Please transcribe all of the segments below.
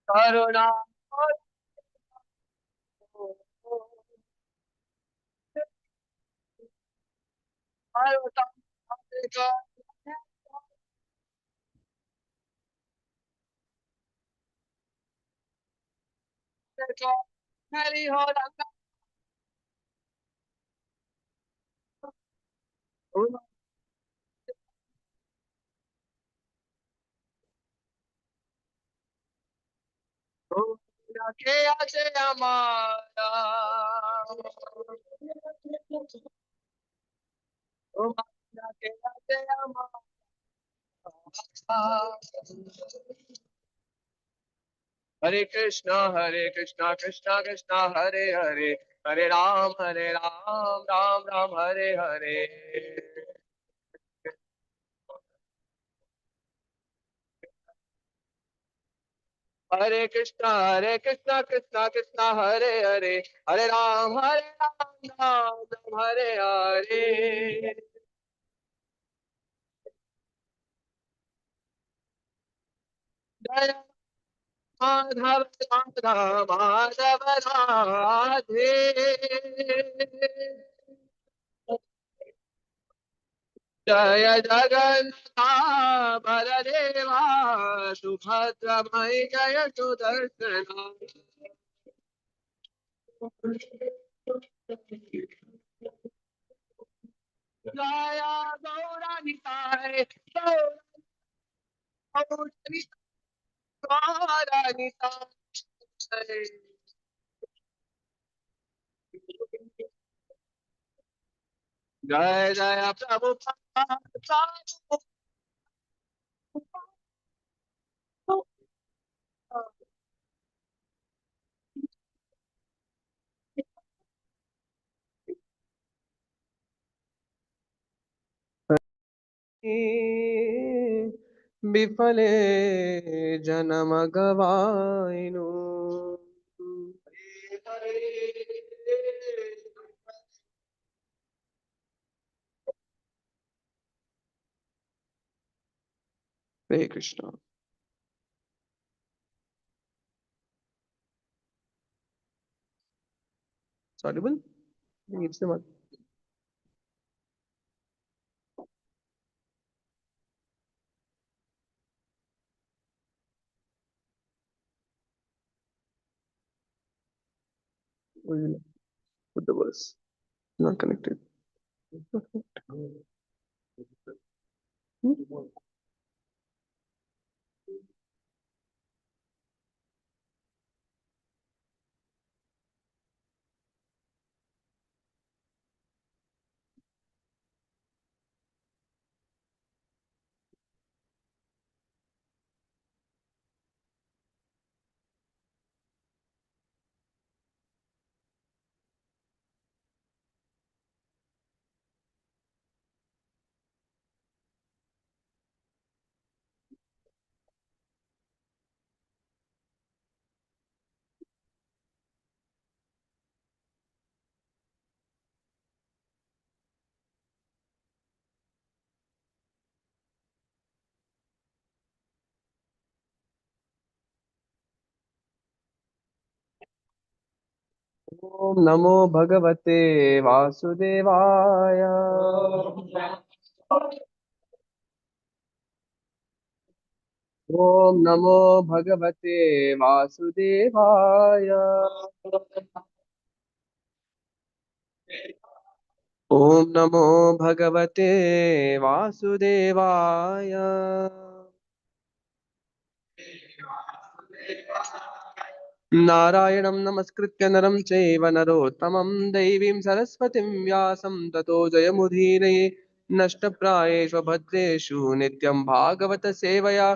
Karuna Hari के आचे हमारा के आचे हमारा हरे कृष्णा कृष्णा कृष्णा हरे हरे हरे राम राम राम हरे हरे हरे कृष्णा कृष्णा कृष्णा हरे हरे हरे राम राम राम हरे हरे जय माधव राधा माधव राधे जय जगन्नाथ बलदेवा सुभद्रमयि जय सुदर्शना जय गौरानिताय गौरानिताय जय जय प्रभुपाद विफले जन्म गवाइनु Hare Krishna. It's audible? It's the one. We'll put the verse. Not connected. Hmm? Om Namo Bhagavate Vasudevaya. Om Namo Bhagavate Vasudevaya. Om Namo Bhagavate Vasudevaya. नारायणं नमस्कृत्य नरं चैव नरोत्तमं देवीं सरस्वतीं व्यासं ततो जयमुदीरये नष्टप्रायेषु भद्रेषु नित्यं भागवत सेवया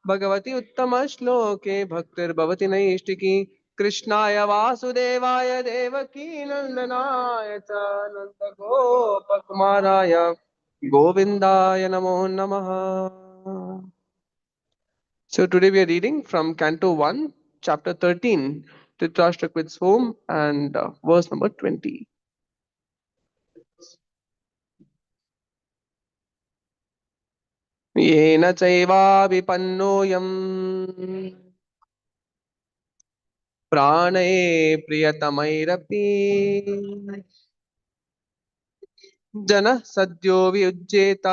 भगवति उत्तमश्लोके भक्तिर्भवति नैष्टिकी कृष्णाय वासुदेवाय देवकी नन्दनाय च नन्दगोपकुमाराय गोविन्दाय नमो नमः. So today we are reading from Canto 1, Chapter 13, Dhritarashtra quits home, and verse number 20. येन चैवाभिपन्नोऽयम् प्राणे प्रियतमैरपि जनः सद्यो वियुज्येत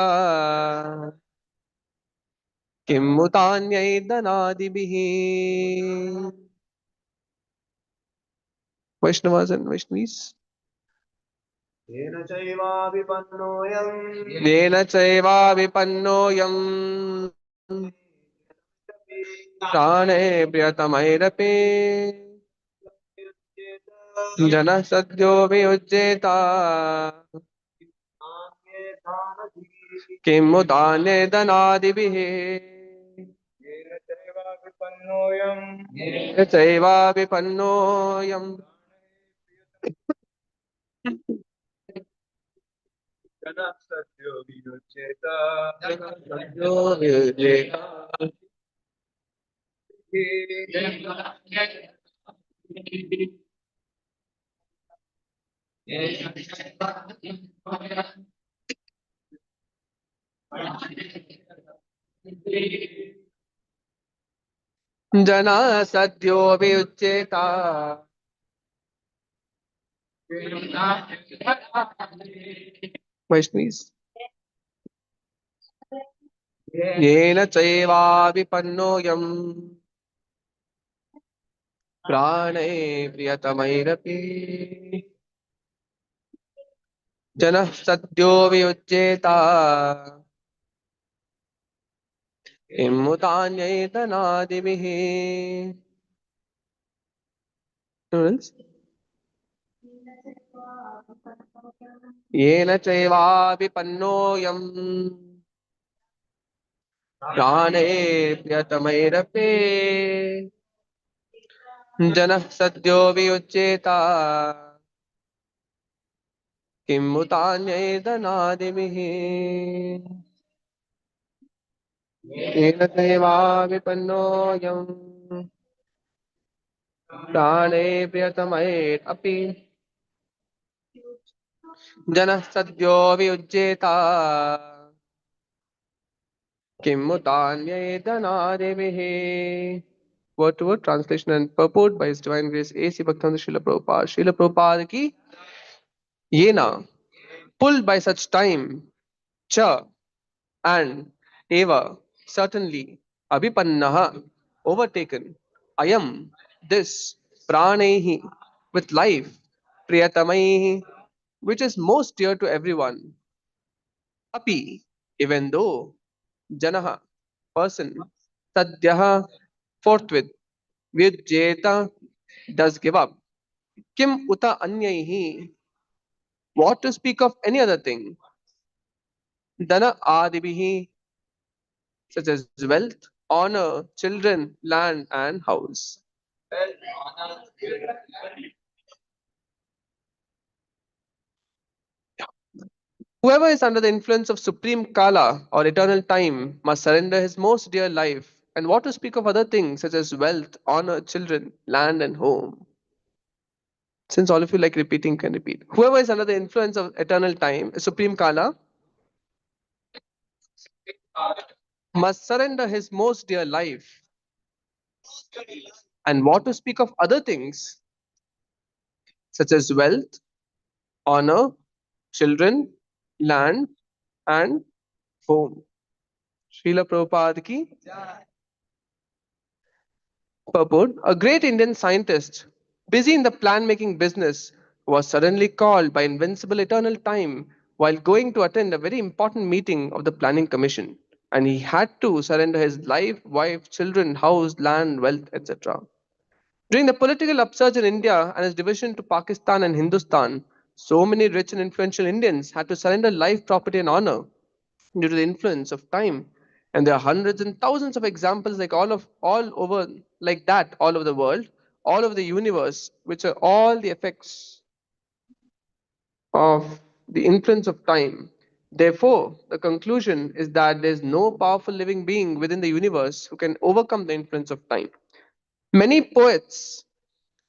किं मुतान्यैर्दनादिभिः. Vaishnavas and Vaishnavis. येन चैवाभिपन्नोऽयम् येन चैवाभिपन्नोऽयम् प्राणे प्रियतमैरपि जनः सद्यो वियुज्येत किं मुतान्यैर्दनादिभिः. येन चैवाभिपन्नोऽयम् येन चैवाभिपन्नोऽयम् जनः सद्यो वियुज्येत सद्यो वियुज्येत जनः सद्यो वियुज्येत. Vaishnavis. येन चैवाभिपन्नोऽयम् प्राणे प्रियतमैरपि जनः सद्यो वियुज्येत किं मुतान्यैर्दनादिभिः. येन चैवाभिपन्नोऽयम् प्राणे प्रियतमैरपि जनः सद्यो वियुज्येत किं मुतान्यैर्दनादिभिः. येन चैवाभिपन्नोऽयम् प्राणे प्रियतमैरपि जनः सद्यो वियुज्येत किं मुतान्यैर्दनादिभिः. Word to word translation and purport by His Divine Grace A.C. Bhaktivinoda Śrīla Prabhupāda. Śrīla Prabhupāda ki Yena, pulled by such time, cha and eva, certainly, abhipannaha, overtaken, ayam, this, pranehi, with life, priyatamaihi, which is most dear to everyone, api, even though, janaha, person, sadhyaha, forthwith, vyujjeta, does give up, kim uta anyaihi, what to speak of any other thing, dana adibihi, such as wealth, honor, children, land, and house. Whoever is under the influence of supreme Kala or eternal time must surrender his most dear life, and what to speak of other things such as wealth, honor, children, land, and home. Since all of you like repeating, can repeat. Whoever is under the influence of eternal time, supreme Kala, must surrender his most dear life, and what to speak of other things such as wealth, honor, children, land, and home. Śrīla Prabhupāda ki purport. A great Indian scientist, busy in the plan-making business, was suddenly called by invincible eternal time while going to attend a very important meeting of the planning commission, and he had to surrender his life, wife, children, house, land, wealth, etc. During the political upsurge in India and its division to Pakistan and Hindustan, so many rich and influential Indians had to surrender life, property, and honor due to the influence of time. And there are hundreds and thousands of examples like all over like that all over the world, all over the universe, which are all the effects of the influence of time. Therefore, the conclusion is that there is no powerful living being within the universe who can overcome the influence of time. Many poets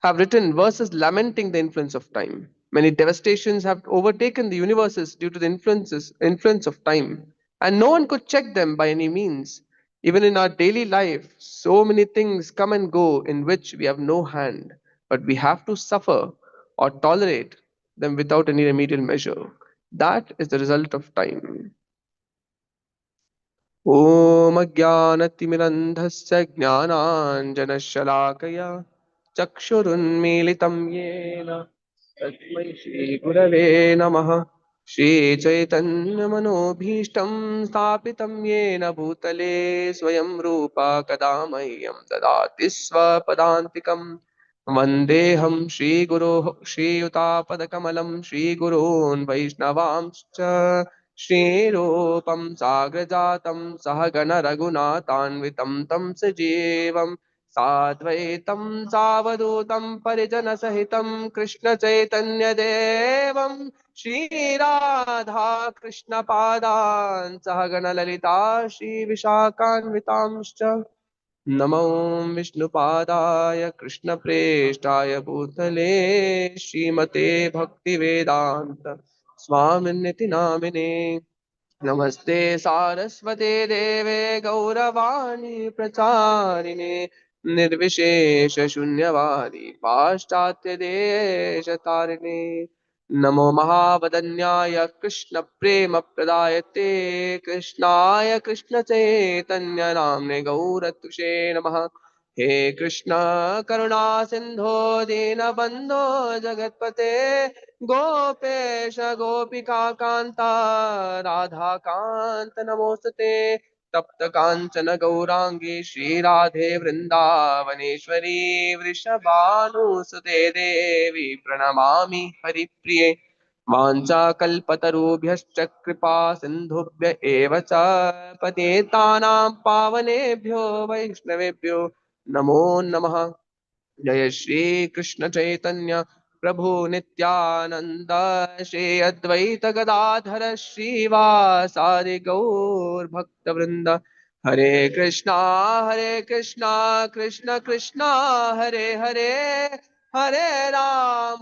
have written verses lamenting the influence of time. Many devastations have overtaken the universes due to the influence of time, and no one could check them by any means. Even in our daily life, so many things come and go in which we have no hand, but we have to suffer or tolerate them without any remedial measure. That is the result of time. ॐ अज्ञानतिमिरन्धस्य ज्ञानाञ्जनशलाकया चक्षुरुन्मीलितं येन तस्मै श्रीगुरवे नमः श्रीचैतन्यमनोभीष्टं स्थापितं येन भूतले स्वयं रूपा कदा मह्यं ददाति स्वपदान्तिकं वन्देऽहं श्रीगुरोः श्रीयुतापदकमलं श्रीगुरोन् वैष्णवांश्च श्रीरूपं साग्रजातं सहगण रघुनाथान्वितं तं सजीवं साद्वैतं सावधूतं परिजनसहितं कृष्णचैतन्यदेवं श्रीराधा कृष्णपादान् सहगण ललिता श्रीविशाखान्वितांश्च नमो विष्णुपादाय कृष्णप्रेष्ठाय भूतले श्रीमते भक्तिवेदान्त स्वामिनिति नामिने नमस्ते सारस्वते देवे गौरवाणी प्रचारिणे निर्विशेषशून्यवादी पाश्चात्यदेशतारिणे नमो महावदन्याय कृष्णप्रेमप्रदायते कृष्णाय कृष्णचैतन्यनाम्ने गौरतुषे नमः हे कृष्ण करुणा सिन्धो दीनबन्धो जगत्पते गोपेश गोपिका कान्ता राधा कान्त नमोस्तुते तप्त काञ्चन गौराङ्गी श्रीराधे वृन्दावनेश्वरी वृषभानुसुते देवी प्रणमामि हरिप्रिये वाञ्छाकल्पतरुभ्यश्च कृपा सिन्धुभ्य एव च पतितानां पावनेभ्यो वैष्णवेभ्यो नमो नमः जय श्री कृष्ण चैतन्य प्रभु नित्यानंद श्री अद्वैत गदाधर श्रीवासादि गौर भक्त वृंद हरे Krishna Krishna Krishna Hare Hare Hare Ram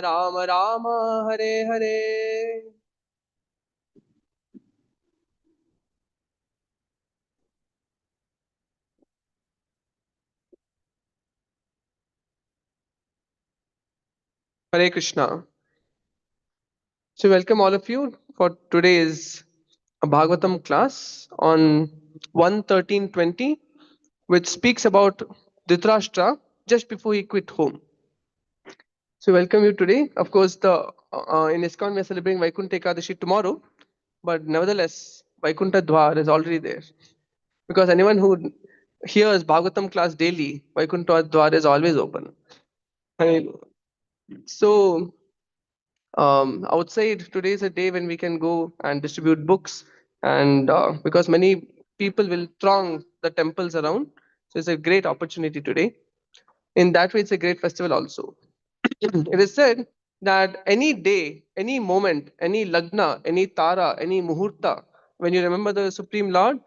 Ram Ram Hare Hare Hare Krishna. So welcome all of you for today's Bhagavatam class on 1:13:20, which speaks about Dhritarashtra just before he quit home. So welcome you today. Of course, the in ISKCON we are celebrating Vaikuntha Ekadashi tomorrow, but nevertheless, Vaikuntha Dwar is already there because anyone who hears Bhagavatam class daily, Vaikuntha Dwar is always open. And so outside today is a day when we can go and distribute books, and because many people will throng the temples around, so it's a great opportunity today. In that way, it's a great festival also. It is said that any day, any moment, any lagna, any tara, any muhurta, when you remember the Supreme Lord,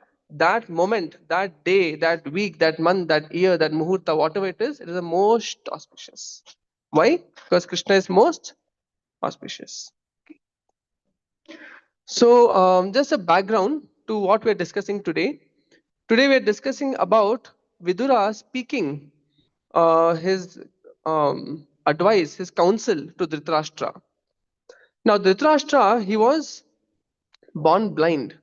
that moment, that day, that week, that month, that year, that muhurta, whatever it is the most auspicious. Why? Because Krishna is most auspicious. So, just a background to what we're discussing today. Today, we're discussing about Vidura speaking his advice, his counsel to Dhritarashtra. Now, Dhritarashtra, he was born blind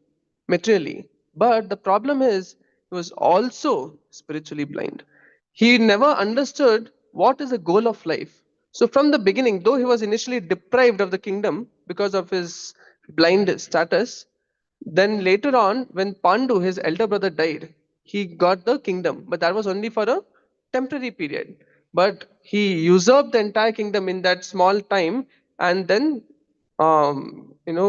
materially, but the problem is he was also spiritually blind. He never understood what is the goal of life. So, from the beginning, though he was initially deprived of the kingdom because of his blind status, then later on, when Pandu, his elder brother, died, he got the kingdom, but that was only for a temporary period. But he usurped the entire kingdom in that small time, and then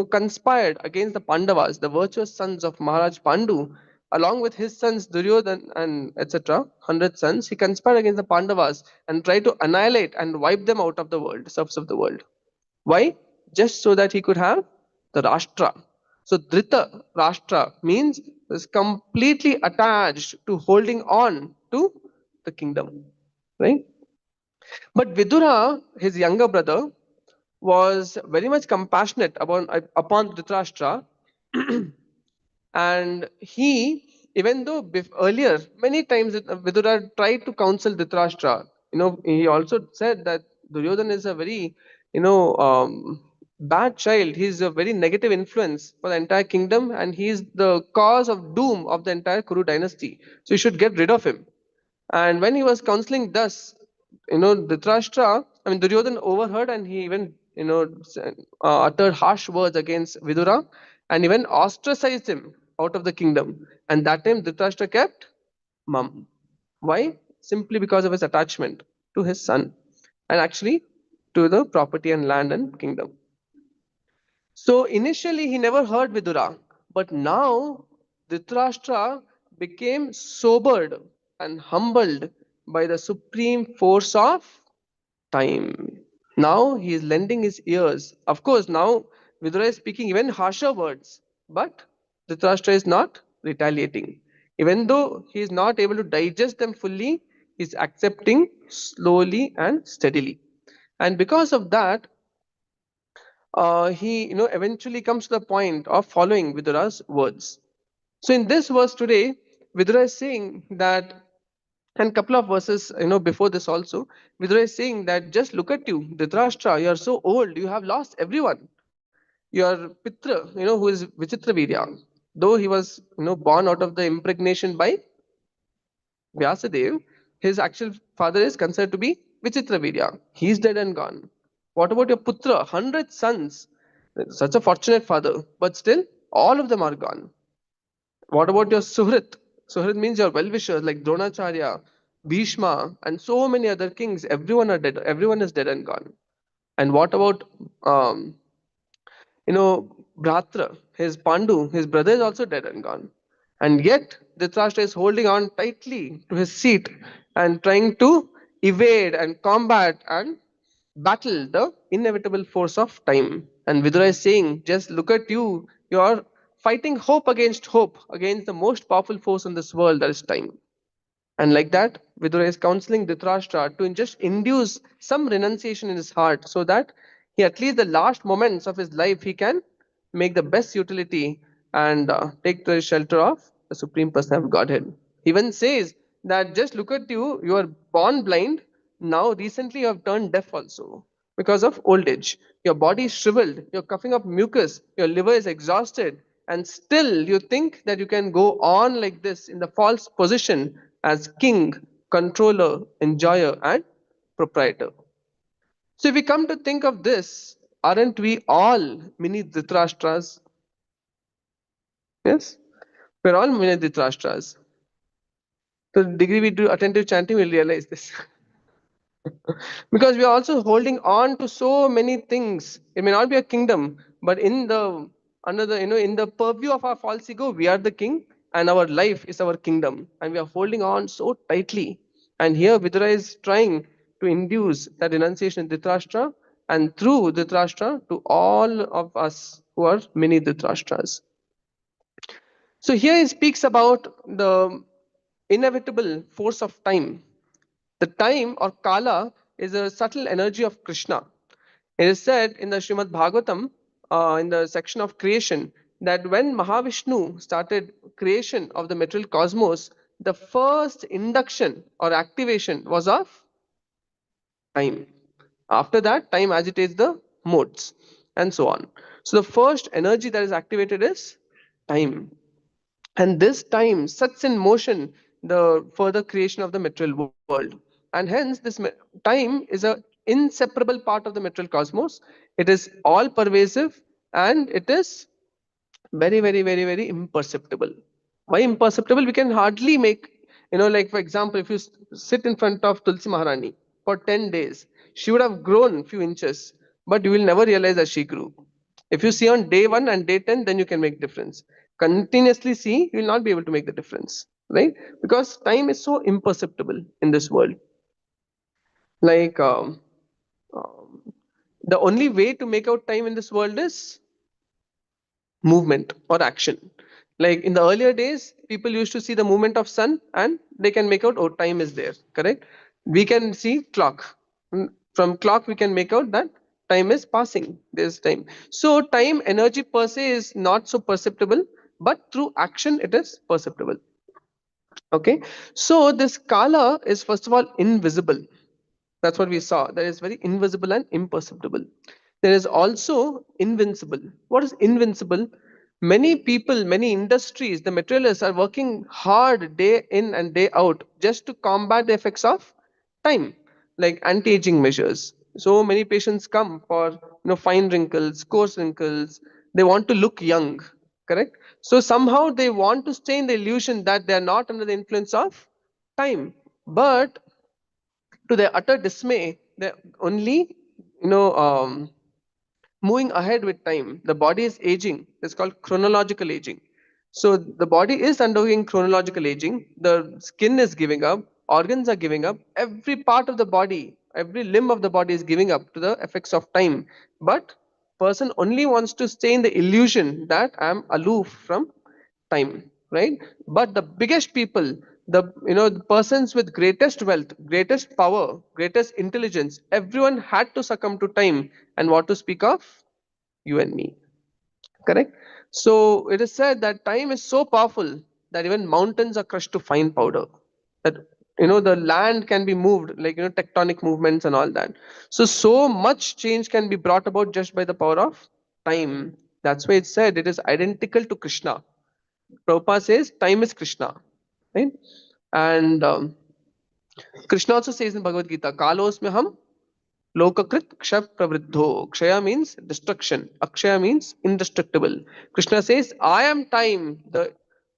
conspired against the Pandavas, the virtuous sons of Maharaj Pandu, along with his sons Duryodhan and etc., 100 sons. He conspired against the Pandavas and tried to annihilate and wipe them out of the world, surface of the world. Why? Just so that he could have the Rashtra. So Dhrita Rashtra means is completely attached to holding on to the kingdom. Right? But Vidura, his younger brother, was very much compassionate upon Dhritarashtra And he, even though earlier, many times Vidura tried to counsel Dhritarashtra, he also said that Duryodhana is a very, bad child. He's a very negative influence for the entire kingdom, and he's the cause of doom of the entire Kuru dynasty. So you should get rid of him. And when he was counseling thus, Dhritarashtra, I mean Duryodhana overheard, and he even, uttered harsh words against Vidura, and even ostracized him out of the kingdom. And that time Dhritarashtra kept mum. Why? Simply because of his attachment to his son, and actually to the property and land and kingdom. So initially he never heard Vidura, but now Dhritarashtra became sobered and humbled by the supreme force of time. Now he is lending his ears. Of course, now Vidura is speaking even harsher words, but Dhritarashtra is not retaliating. Even though he is not able to digest them fully, he is accepting slowly and steadily. And because of that, he eventually comes to the point of following Vidura's words. So in this verse today, Vidura is saying that, and couple of verses before this also, Vidura is saying that just look at you, Dhritarashtra, you are so old, you have lost everyone. Your Pitra, who is Vichitravirya, though he was born out of the impregnation by Vyasadev, his actual father is considered to be Vichitravirya. He's dead and gone. What about your Putra? 100 sons. Such a fortunate father, but still, all of them are gone. What about your Suhrit? Suhrit means your well-wishers like Dronacharya, Bhishma, and so many other kings. Everyone are dead. Everyone is dead and gone. And what about um, Bhratra, his Pandu, his brother is also dead and gone. And yet Dhritarashtra is holding on tightly to his seat and trying to evade and combat and battle the inevitable force of time. And Vidura is saying, just look at you. You are fighting hope, against the most powerful force in this world, that is time. And like that, Vidura is counseling Dhritarashtra to just induce some renunciation in his heart so that he, at least the last moments of his life, he can make the best utility and take the shelter of the Supreme Person of Godhead. He even says that just look at you, you are born blind. Now, recently, you have turned deaf also because of old age. Your body is shriveled, you're coughing up mucus, your liver is exhausted, and still you think that you can go on like this in the false position as king, controller, enjoyer, and proprietor. So, if we come to think of this, aren't we all mini Dhritarashtras? Yes, we're all mini Dhritarashtras. To the degree we do attentive chanting, we'll realize this. Because we are also holding on to so many things. It may not be a kingdom, but in the under the in the purview of our false ego, we are the king, and our life is our kingdom, and we are holding on so tightly. And here Vidura is trying to induce that renunciation in Dhritarashtra, and through Dhritarashtra to all of us who are many Dhritarashtras. So here he speaks about the inevitable force of time. The time or kala is a subtle energy of Krishna. It is said in the Śrīmad-Bhāgavatam, in the section of creation, that when Mahavishnu started creation of the material cosmos, the first induction or activation was of time. After that, time agitates the modes and so on. So the first energy that is activated is time. And this time sets in motion the further creation of the material world. And hence, this time is a inseparable part of the material cosmos. It is all pervasive and it is very, very, very, very imperceptible. Why imperceptible? We can hardly make, like for example, if you sit in front of Tulsi Maharani for 10 days, she would have grown few inches, but you will never realize that she grew. If you see on day 1 and day 10, then you can make difference. Continuously see, you will not be able to make the difference, right? Because time is so imperceptible in this world. Like um, the only way to make out time in this world is movement or action. Like in the earlier days, people used to see the movement of sun and they can make out, oh, time is there, correct? We can see clock. From clock, we can make out that time is passing. There's time. So time energy per se is not so perceptible. but through action it is perceptible. Okay, so this kala is first of all invisible. That's what we saw. That is very invisible and imperceptible. There is also invincible. What is invincible? Many people, many industries, the materialists are working hard day in and day out just to combat the effects of time, like anti-aging measures. So many patients come for fine wrinkles, coarse wrinkles. They want to look young, correct? So somehow they want to stay in the illusion that they are not under the influence of time. But to their utter dismay, they're only you know um, moving ahead with time. The body is aging. It's called chronological aging. So the body is undergoing chronological aging. The skin is giving up, organs are giving up, every part of the body, every limb of the body is giving up to the effects of time. But person only wants to stay in the illusion that I'm aloof from time, right? But the biggest people, the persons with greatest wealth, greatest power, greatest intelligence, everyone had to succumb to time. And what to speak of you and me, correct? So it is said that time is so powerful that even mountains are crushed to fine powder, that the land can be moved, like tectonic movements and all that. So much change can be brought about just by the power of time. That's why it said it is identical to Krishna. Prabhupada says time is Krishna, right? And Krishna also says in Bhagavad Gita, Kalosmyaham Lokakrit Ksha Pravriddho. Kshaya means destruction. Akshaya means indestructible. Krishna says, I am time, the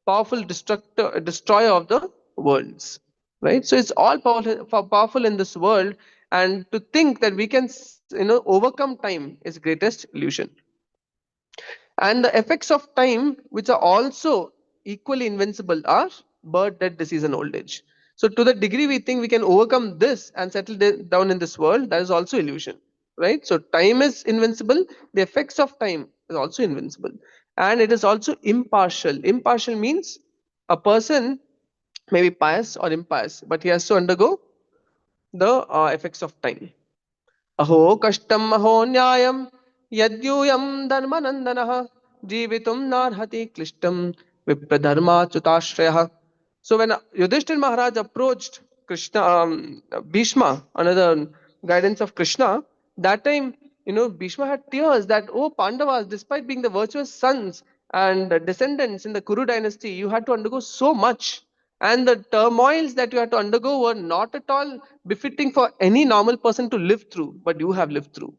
powerful destroyer of the worlds. Right? So it's all powerful in this world. And to think that we can overcome time is greatest illusion. And the effects of time, which are also equally invincible, are birth, death, disease, and old age. So, to the degree we think we can overcome this and settle down in this world, that is also illusion, right? So, time is invincible. The effects of time is also invincible, and it is also impartial. Impartial means a person may be pious or impious, but he has to undergo the effects of time. अहो कष्टम अहो न्यायम यद्यूयम धर्मनंदनः जीवितुम नार्हति क्लिष्टम विप्रधर्माच्युताश्रयः. So when Yudhishthir Maharaj approached Krishna, Bhishma, another guidance of Krishna, that time, Bhishma had tears that, oh Pandavas, despite being the virtuous sons and descendants in the Kuru dynasty, you had to undergo so much. And the turmoils that you had to undergo were not at all befitting for any normal person to live through, but you have lived through.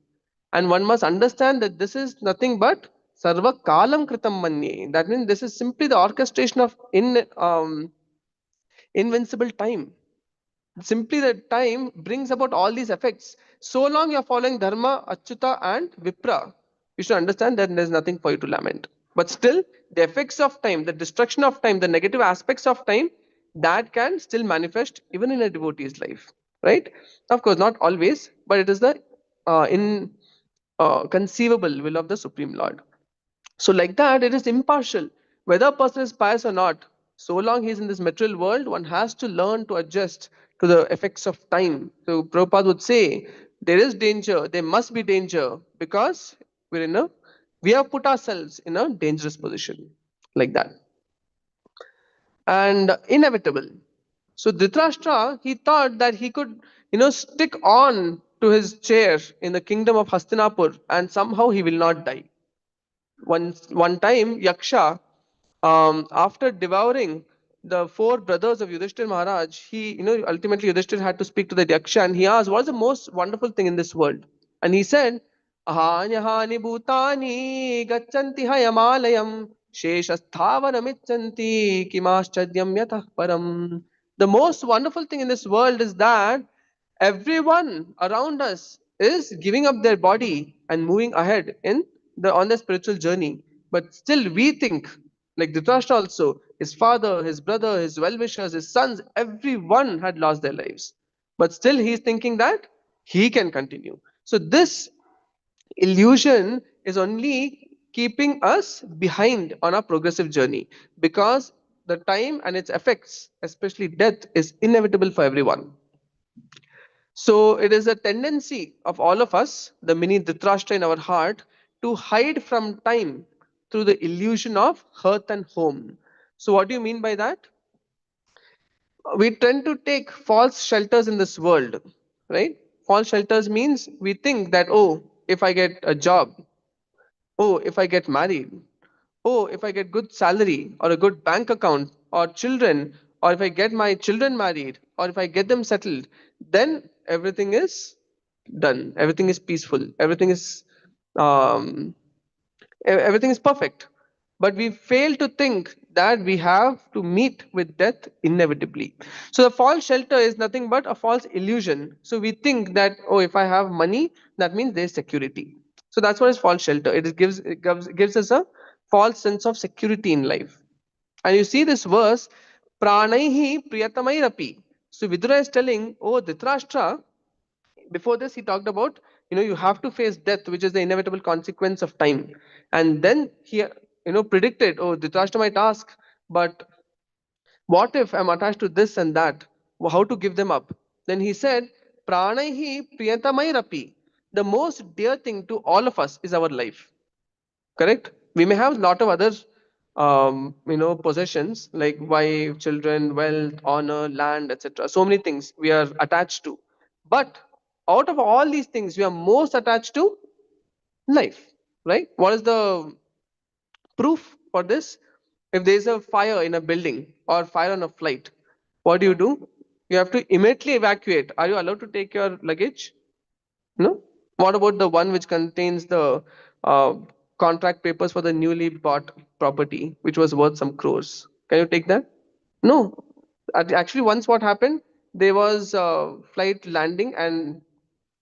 And one must understand that this is nothing but sarva kalam kritam manye. That means this is simply the orchestration of invincible time. Simply the time brings about all these effects. So long you are following dharma, achyuta, and vipra, you should understand that there is nothing for you to lament. But still, the effects of time, the destruction of time, the negative aspects of time, that can still manifest even in a devotee's life, right? Of course, not always, but it is the in conceivable will of the Supreme Lord. So, like that, it is impartial. Whether a person is pious or not, so long he is in this material world, one has to learn to adjust to the effects of time. So, Prabhupada would say, there is danger, there must be danger, because we have put ourselves in a dangerous position, like that. And inevitable. So, Dhritarashtra, he thought that he could, stick on to his chair in the kingdom of Hastinapur and somehow he will not die. One time, Yaksha, after devouring the four brothers of Yudhishthir Maharaj, ultimately Yudhishthir had to speak to the Yaksha and he asked, what is the most wonderful thing in this world? And he said, Ahanyahani bhutani gachanti hayamalayam sheshasthavanamichanti kimaschadyam yatah param. The most wonderful thing in this world is that everyone around us is giving up their body and moving ahead on the spiritual journey. But still we think, like Dhritarashtra also, his father, his brother, his well-wishers, his sons, everyone had lost their lives. But still he is thinking that he can continue. So this illusion is only keeping us behind on our progressive journey, because the time and its effects, especially death, is inevitable for everyone. So it is a tendency of all of us, the mini Dhritarashtra in our heart, to hide from time through the illusion of hearth and home. So what do you mean by that? We tend to take false shelters in this world, right? False shelters means we think that, oh, if I get a job, oh, if I get married, oh, if I get good salary or a good bank account or children, or if I get my children married or if I get them settled, then everything is done. Everything is peaceful. Um, everything is perfect. But we fail to think that we have to meet with death inevitably. So the false shelter is nothing but a false illusion. So we think that, oh, if I have money, that means there's security. So that's what is false shelter. It gives us a false sense of security in life. And you see this verse, pranaihi priyatamairapi. So Vidura is telling, oh, Dhritarashtra, before this he talked about, you have to face death, which is the inevitable consequence of time. And then he predicted, oh, Dhritarashtra might ask, but what if I'm attached to this and that? How to give them up? Then he said, pranaihi priyatamairapi. The most dear thing to all of us is our life. Correct? We may have a lot of other possessions like wife, children, wealth, honor, land, etc. So many things we are attached to. But out of all these things, we are most attached to life. Right? What is the proof for this? If there is a fire in a building or fire on a flight, what do? You have to immediately evacuate. Are you allowed to take your luggage? No. What about the one which contains the uh, contract papers for the newly bought property, which was worth some crores? Can you take that? No. Actually, once what happened, there was a flight landing and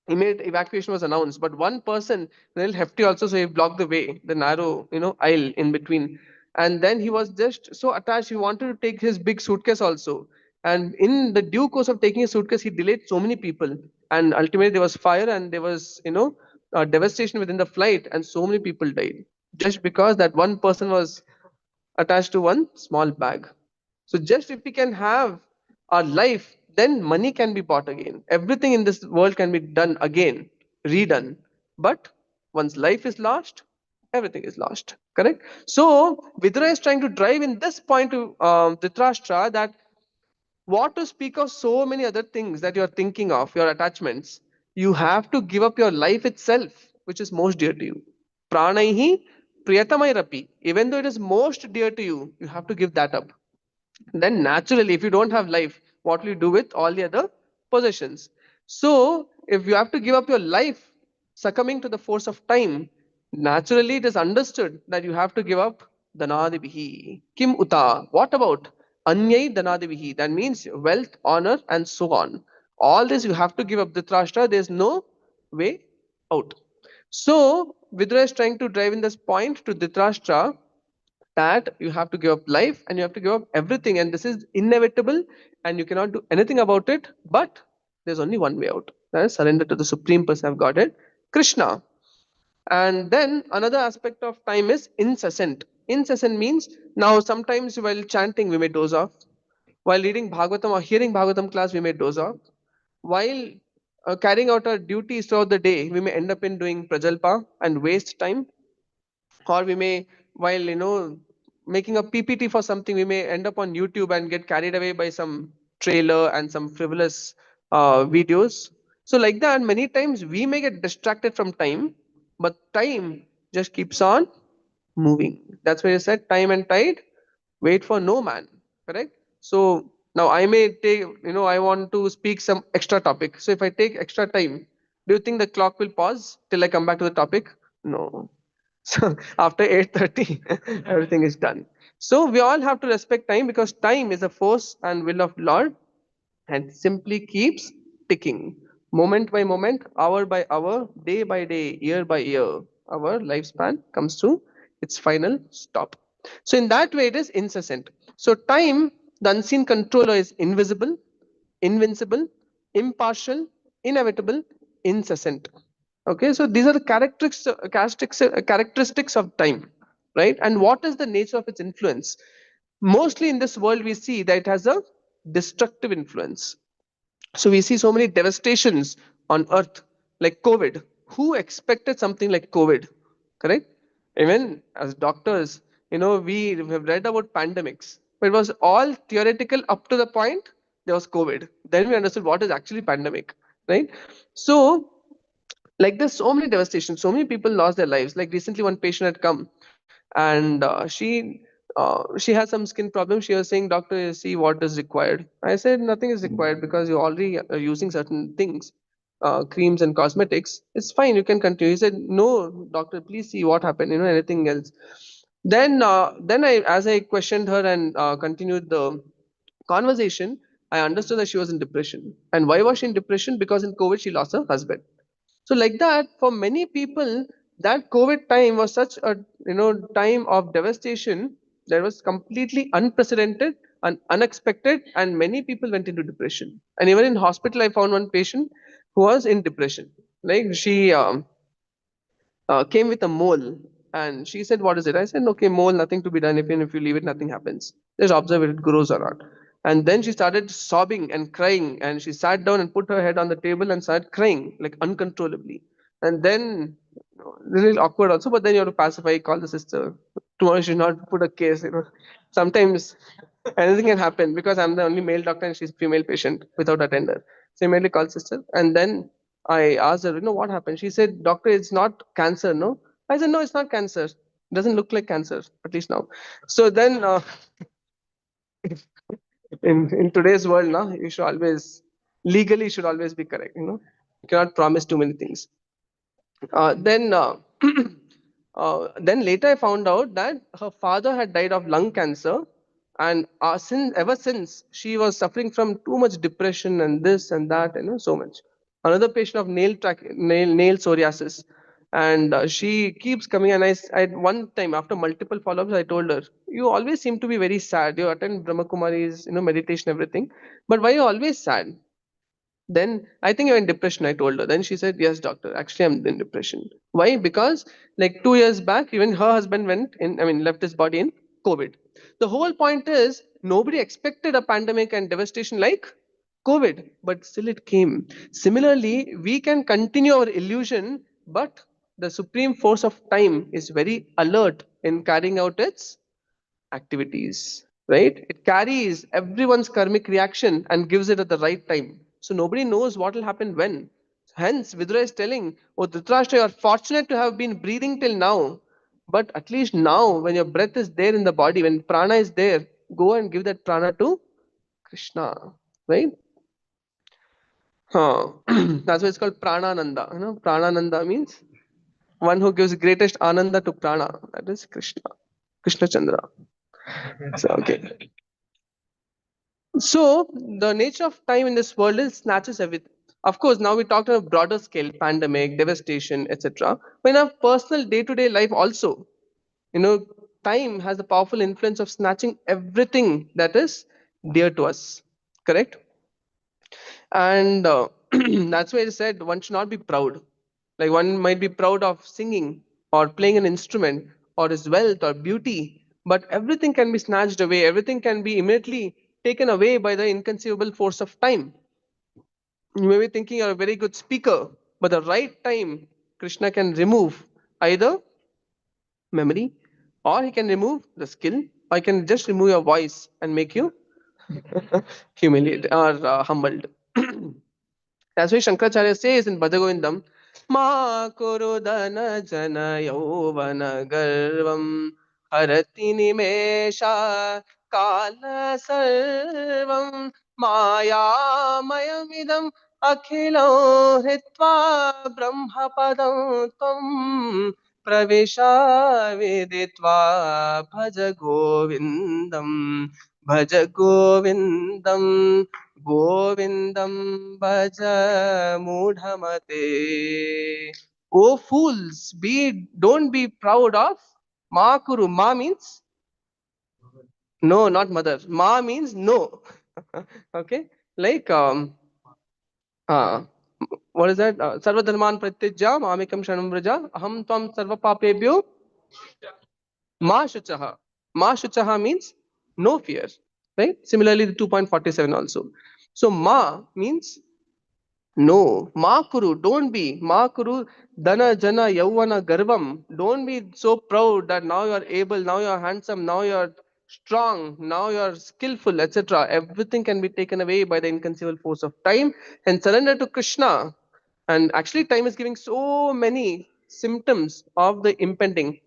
immediate evacuation was announced. But one person, real hefty also, so he blocked the way, the narrow, aisle in between. And then he was just so attached, he wanted to take his big suitcase also. And in the due course of taking his suitcase, he delayed so many people. And ultimately there was fire and there was, devastation within the flight and so many people died. Just because that one person was attached to one small bag. So just if we can have our life, then money can be bought again. Everything in this world can be done again, redone. But once life is lost, everything is lost. Correct? So Vidura is trying to drive in this point to Dhritarashtra that what to speak of so many other things that you're thinking of, your attachments, you have to give up your life itself, which is most dear to you. Pranaihi priyatamai rapi. Even though it is most dear to you, you have to give that up. Then naturally, if you don't have life, what will you do with all the other possessions? So if you have to give up your life succumbing to the force of time, naturally it is understood that you have to give up dhanadibihi. Kim uta. What about anyai dhanadibihi? That means wealth, honor, and so on. All this you have to give up. Dhritarashtra, there's no way out. So Vidura is trying to drive in this point to Dhritarashtra that you have to give up life and you have to give up everything, and this is inevitable and you cannot do anything about it, but there's only one way out, that is surrender to the supreme person of godhead, Krishna. And then another aspect of time is incessant. Incessant means, now sometimes while chanting we may doze off, while reading Bhagavatam or hearing Bhagavatam class we may doze off, while carrying out our duties throughout the day we may end up in doing prajalpa and waste time, or we may, while making a ppt for something, we may end up on YouTube and get carried away by some trailer and some frivolous videos. So like that, many times we may get distracted from time, but time just keeps on moving. That's why you said time and tide wait for no man. Correct? So now I may take, I want to speak some extra topic, so if I take extra time, do you think the clock will pause till I come back to the topic? No. So after 8:30, everything is done. So we all have to respect time, because time is a force and will of Lord and simply keeps ticking. Moment by moment, hour by hour, day by day, year by year, our lifespan comes to its final stop. So in that way, it is incessant. So time, the unseen controller, is invisible, invincible, impartial, inevitable, incessant. Okay, so these are the characteristics of time, right? And what is the nature of its influence? Mostly in this world, we see that it has a destructive influence. So we see so many devastations on earth, like COVID. Who expected something like COVID? Correct? Even as doctors, we have read about pandemics, but it was all theoretical up to the point there was COVID. Then we understood what is actually pandemic, right? So, like there's so many devastations, so many people lost their lives. Like recently, one patient had come, and she has some skin problem. She was saying, "Doctor, see what is required." I said, "Nothing is required because you already are using certain things, creams and cosmetics. It's fine. You can continue." He said, "No, doctor, please see what happened. Anything else." Then as I questioned her and continued the conversation, I understood that she was in depression. And why was she in depression? Because in COVID she lost her husband. So like that, for many people, that COVID time was such a time of devastation that was completely unprecedented and unexpected, and many people went into depression. And even in hospital, I found one patient who was in depression. Like she came with a mole, and she said, "What is it?" I said, "Okay, mole, nothing to be done. Even if you leave it, nothing happens. Just observe it grows or not." And then she started sobbing and crying, and she sat down and put her head on the table and started crying like uncontrollably. And then really awkward also, but then you have to pacify, call the sister. Tomorrow you should not put a case. Sometimes anything can happen because I'm the only male doctor and she's a female patient without attender. So immediately called sister, and then I asked her, what happened? She said, "Doctor, it's not cancer, no?" I said, "No, it's not cancer. It doesn't look like cancer, at least now." So then, in today's world, now you should always legally you should always be correct. You cannot promise too many things. Then then later I found out that her father had died of lung cancer, and ever since she was suffering from too much depression and this and that, so much. Another patient of nail psoriasis, and she keeps coming. And I one time after multiple follow-ups, I told her, "You always seem to be very sad. You attend Brahma Kumari's, meditation, everything, but why are you always sad?" Then I think you're in depression, I told her. Then she said, "Yes, doctor, actually I'm in depression." Why? Because like 2 years back, even her husband left his body in COVID. The whole point is nobody expected a pandemic and devastation like COVID, but still it came. Similarly, we can continue our illusion, but the supreme force of time is very alert in carrying out its activities, right? It carries everyone's karmic reaction and gives it at the right time. So nobody knows what will happen when. Hence, Vidura is telling, "Oh, Dhritarashtra, you are fortunate to have been breathing till now. But at least now, when your breath is there in the body, when prana is there, go and give that prana to Krishna." Right? Huh. That's why it's called Pranananda. Pranananda means one who gives greatest ananda to prana. That is Krishna. Krishna Chandra. So, okay. So the nature of time in this world is snatches everything. Of course, now we talked on a broader scale, pandemic, devastation, etc. But in our personal day-to-day life also, you know, time has the powerful influence of snatching everything that is dear to us. Correct? And that's why I said one should not be proud. Like one might be proud of singing or playing an instrument or his wealth or beauty, but everything can be snatched away. Everything can be immediately taken away by the inconceivable force of time. You may be thinking you're a very good speaker, but the right time, Krishna can remove either memory, or he can remove the skill, or he can just remove your voice and make you humiliated or humbled. That's why Shankaracharya says in Bhadagovindam, "Ma kurudana jana yauvana garvam harati nimesha kala sarvam maya mayamidam akhilam hitva brahma padam tvam pravisha viditva bhaja govindam Govindam bhaja mudhamate." Oh fools, don't be proud of Ma Kuru. Ma means no, not mother. Ma means no. Okay, like uh, what is that? Sarva dharman pratyajya mamekam shanam vraja aham tvam sarva papebhyo ma shuchaha. Ma shuchaha means no fear. Right? Similarly, the 2.47 also. So ma means No, ma kuru, don't be. Ma kuru, dana jana yavana garvam. Don't be so proud that now you are able, now you are handsome, now you are strong, now you are skillful, etc. Everything can be taken away by the inconceivable force of time and surrender to Krishna. And actually, time is giving so many symptoms of the impending,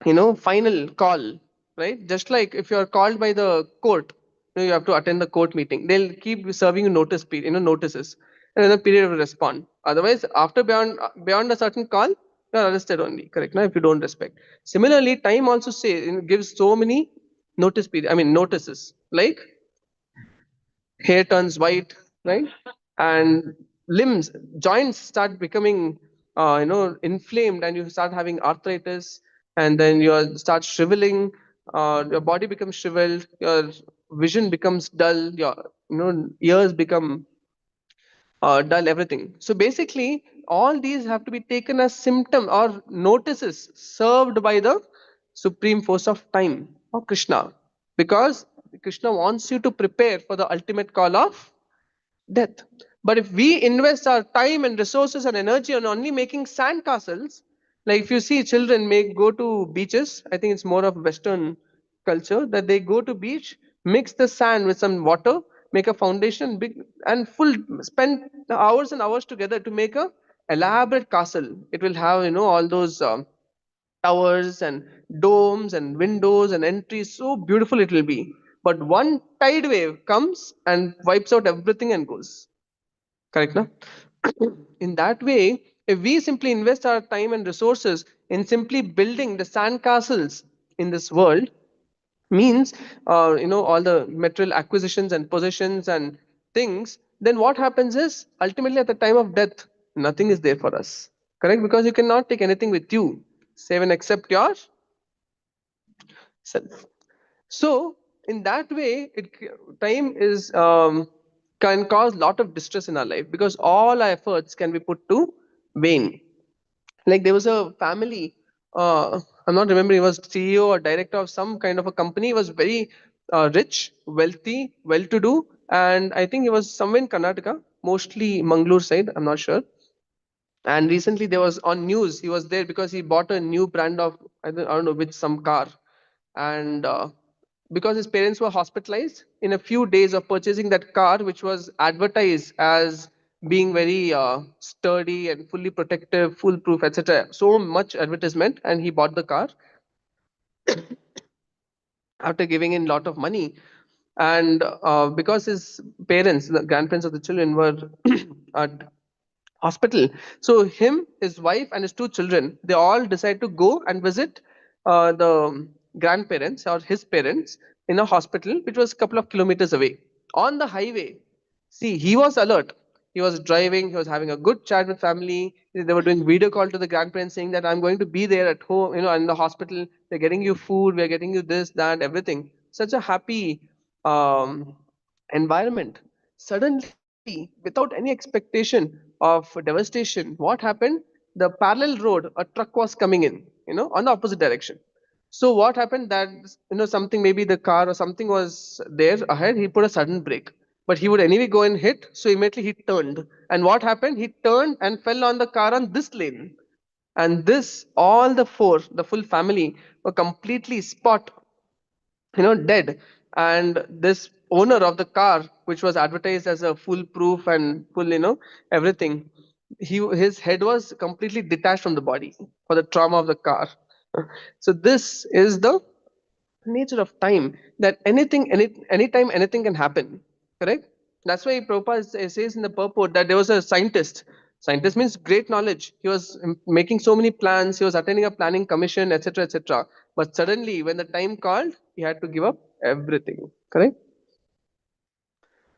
final call, right? Just like if you are called by the court, you have to attend the court meeting, they'll keep serving you notice period, notices, and then a period of respond. Otherwise, after beyond a certain call, you are arrested only, correct now, if you don't respect. Similarly, time also say, gives so many notices, like hair turns white, right? And limbs, joints start becoming, inflamed, and you start having arthritis, and then you start shriveling. Your body becomes shriveled. Your vision becomes dull. Your, ears become dull. Everything. So basically, all these have to be taken as symptom or notices served by the supreme force of time or Krishna, because Krishna wants you to prepare for the ultimate call of death. But if we invest our time and resources and energy on only making sand castles, like if you see children make go to beaches, I think it's more of Western culture that they go to beach, mix the sand with some water, make a foundation, big and full, spend hours and hours together to make a elaborate castle. It will have all those towers and domes and windows and entries. So beautiful it will be. But one tide wave comes and wipes out everything and goes. Correct, na? In that way, if we simply invest our time and resources in simply building the sand castles in this world, means all the material acquisitions and possessions and things, then what happens is ultimately at the time of death, nothing is there for us. Correct? Because you cannot take anything with you, save and except yourself. So in that way, time is can cause lot of distress in our life because all our efforts can be put to vain. Like there was a family, I'm not remembering, he was CEO or director of some kind of a company. He was very rich, wealthy, well-to-do, and I think he was somewhere in Karnataka, mostly Mangalore side. I'm not sure. And recently there was on news, he was there because he bought a new brand of I don't know which some car, and because his parents were hospitalized, in a few days of purchasing that car, which was advertised as being very sturdy and fully protective, foolproof, etc. So much advertisement, and he bought the car after giving in lot of money. And because his parents, the grandparents of the children, were at hospital, so him, his wife, and his two children, they all decide to go and visit the grandparents or his parents in a hospital which was a couple of kilometers away. On the highway, see, he was alert. He was driving, he was having a good chat with family. They were doing video call to the grandparents saying that I'm going to be there at home, in the hospital. They're getting you food, we're getting you this, that, everything. Such a happy um, environment. Suddenly, without any expectation of devastation, what happened? The parallel road, a truck was coming in, on the opposite direction. So what happened that something, maybe the car or something was there ahead. He put a sudden brake, but he would anyway go and hit. So immediately he turned, and what happened? He turned and fell on the car on this lane, and this all the four, the full family, were completely spot dead. And this owner of the car, which was advertised as a foolproof and full, everything, his head was completely detached from the body for the trauma of the car. So this is the nature of time, that anytime anything can happen. Correct? That's why Prabhupada says in the purport that there was a scientist. Scientist means great knowledge. He was making so many plans. He was attending a planning commission, etc., etc. But suddenly, when the time called, he had to give up everything. Correct?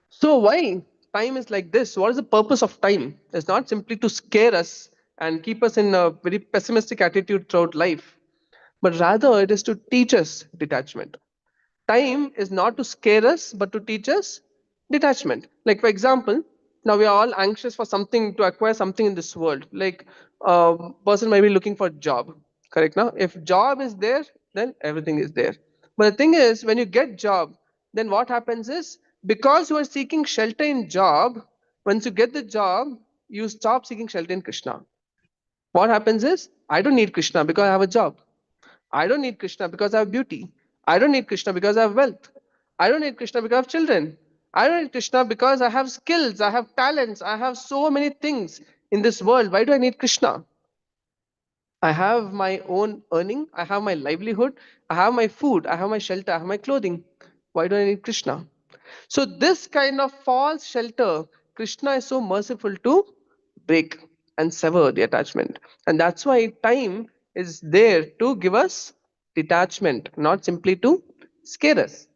So why time is like this? What is the purpose of time? It's not simply to scare us and keep us in a very pessimistic attitude throughout life, but rather it is to teach us detachment. Time is not to scare us, but to teach us detachment. Like, for example, now we are all anxious for something, to acquire something in this world. Like a person might be looking for a job. Correct? Now, if job is there, then everything is there. But the thing is, when you get job, then what happens is, because you are seeking shelter in job, Once you get the job, you stop seeking shelter in Krishna. What happens is, I don't need Krishna because I have a job. I don't need Krishna because I have beauty. I don't need Krishna because I have wealth. I don't need Krishna because I have children. I don't need Krishna because I have skills, I have talents, I have so many things in this world. Why do I need Krishna? I have my own earning, I have my livelihood, I have my food, I have my shelter, I have my clothing. Why do I need Krishna? So, this kind of false shelter, Krishna is so merciful to break and sever the attachment. And that's why time is there to give us detachment, not simply to scare us.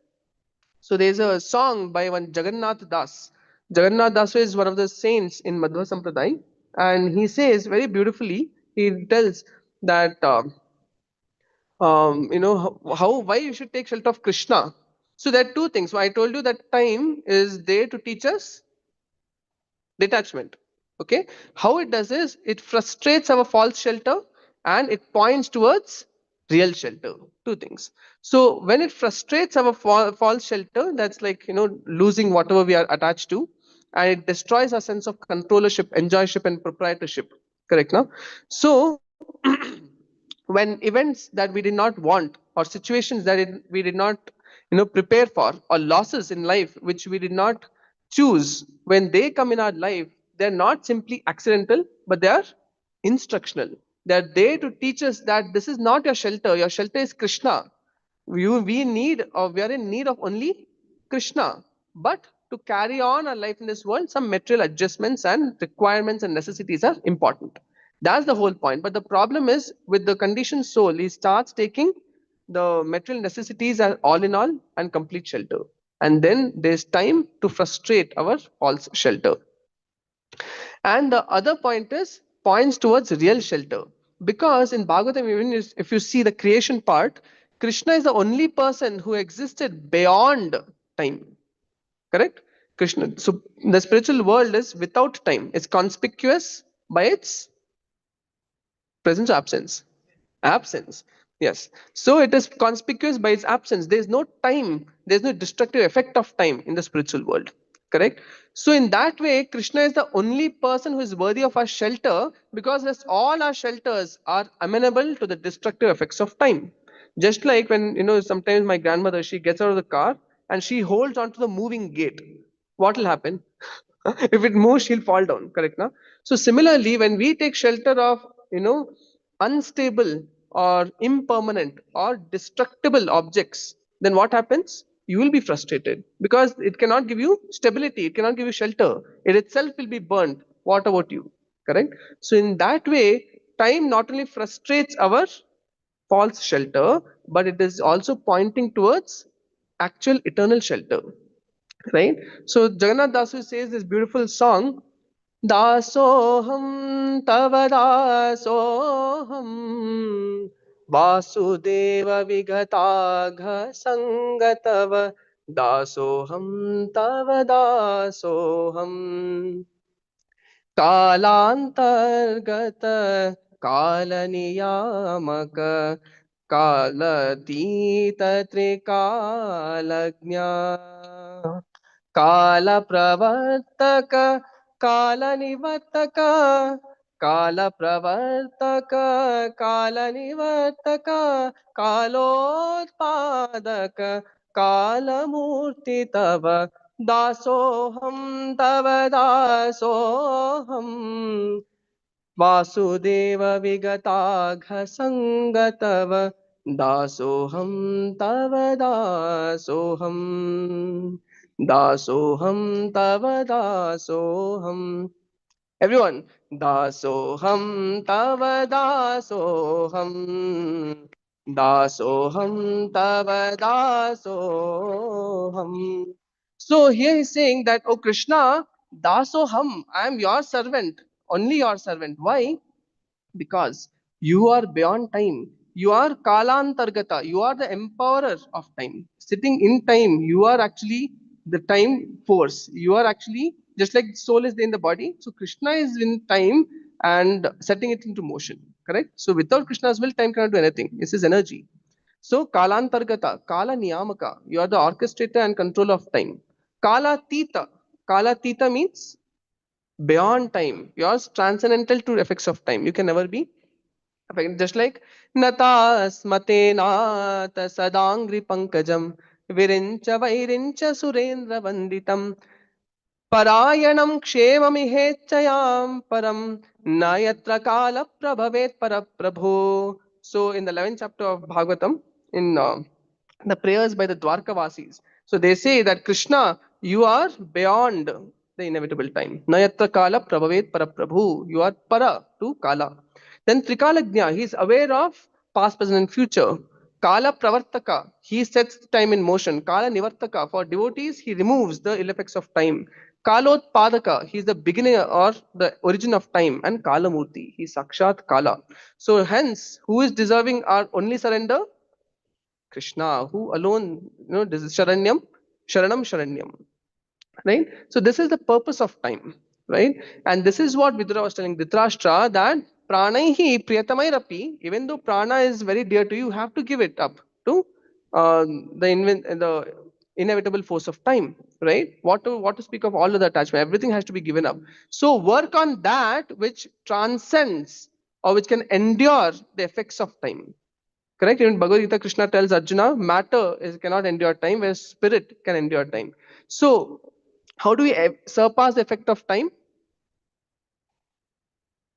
So, there's a song by one Jagannath Das. Jagannath Das is one of the saints in Madhva Sampradaya, and he says very beautifully, he tells that. How why you should take shelter of Krishna. So there are two things. So I told you that time is there to teach us detachment. Okay, how it does is it frustrates our false shelter and it points towards real shelter. Two things. So when it frustrates our false shelter, that's like losing whatever we are attached to, and it destroys our sense of controllership, enjoyship, and proprietorship. Correct now. So when events that we did not want, or situations that we did not prepare for, or losses in life which we did not choose, when they come in our life, they're not simply accidental, but they are instructional. They're there to teach us that this is not your shelter is Krishna. We are in need of only Krishna. But to carry on our life in this world, some material adjustments and requirements and necessities are important. That's the whole point. But the problem is with the conditioned soul, he starts taking the material necessities are all in all and complete shelter. And then there's time to frustrate our false shelter. And the other point is points towards real shelter. Because in Bhagavatam, even if you see the creation part, Krishna is the only person who existed beyond time. Correct? Krishna. So the spiritual world is without time. It's conspicuous by its presence or absence. Absence. Yes. So it is conspicuous by its absence. There is no time. There is no destructive effect of time in the spiritual world. Correct. So in that way, Krishna is the only person who is worthy of our shelter, because rest all our shelters are amenable to the destructive effects of time. Just like when sometimes my grandmother, she gets out of the car and she holds onto the moving gate. What will happen? If it moves, she'll fall down. Correct now. So similarly, when we take shelter of unstable or impermanent or destructible objects, then what happens? You will be frustrated because it cannot give you stability, it cannot give you shelter, it itself will be burnt. What about you? Correct. So in that way, time not only frustrates our false shelter, but it is also pointing towards actual eternal shelter. Right. So Jagannath Dasu says this beautiful song, दासोऽहं तव दासोऽहं वासुदेव विगताघ सङ्गतव दासोऽहं तव दासोऽहम् कालान्तर्गत कालनियामक कालतीत त्रिकालज्ञा कालप्रवर्तक कालनिवर्तक कालप्रवर्तक कालनिवर्तक कालोत्पादक कालमूर्ति तव दासोऽहं तव दासोऽहम् वासुदेव विगताघसङ्गतव दासोऽहं तव दासोऽहम् दासोऽहं तव दासोऽहम्. Everyone, दासोऽहं तव दासोऽहम् दासोऽहं तव दासोऽहम्. So here he's saying that, oh Krishna, dasoham, I am your servant, only your servant. Why? Because you are beyond time. You are kalantargata. You are the empowerer of time. Sitting in time, you are actually the time force. You are actually just like soul is in the body. So Krishna is in time and setting it into motion. Correct. So without Krishna's will, time cannot do anything. This is energy. So kalantargata, kala niyamaka. You are the orchestrator and controller of time. Kala tita. Kala tita means beyond time. You're transcendental to effects of time. You can never be affected. Just like Nata smatenat sadangri pankajam virincha vairincha surendra vanditam Parayanam kshemamihetchayam param nayatra kala prabhavet paraprabho. So in the 11th chapter of Bhagavatam, in the prayers by the Dwarkavasis, so they say that Krishna, you are beyond the inevitable time. Nayatra kala prabhavet paraprabhu. You are para to kala. Then Trikalagnya, he is aware of past, present, and future. Kala Pravartaka, he sets time in motion. Kala Nivartaka, for devotees, he removes the ill effects of time. Kalotpadaka, he is the beginning or the origin of time. And Kalamurti, he is Sakshat Kala. So hence, who is deserving our only surrender? Krishna, who alone, this is Sharanyam, Sharanam. Right? So this is the purpose of time, right? And this is what Vidura was telling Dhritarashtra, that pranaihi priyatamairapi, even though prana is very dear to you, you have to give it up to the inevitable force of time, right? What to speak of all of the attachment? Everything has to be given up. So work on that which transcends or which can endure the effects of time. Correct? Even Bhagavad Gita, Krishna tells Arjuna, cannot endure time, whereas spirit can endure time. So, how do we surpass the effect of time?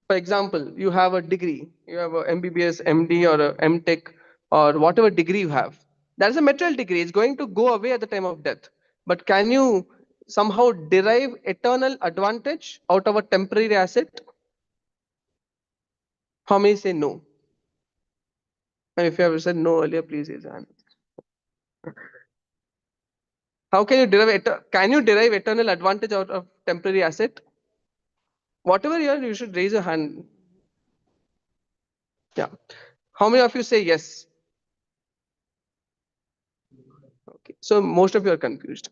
For example, you have a degree, you have a MBBS, MD, or a MTech, or whatever degree you have. That is a material degree. It's going to go away at the time of death. But can you somehow derive eternal advantage out of a temporary asset? How many say no? And if you have said no earlier, please raise your hand. How can you derive eternal advantage out of temporary asset? Whatever you are, you should raise your hand. Yeah. How many of you say yes? Okay. So most of you are confused.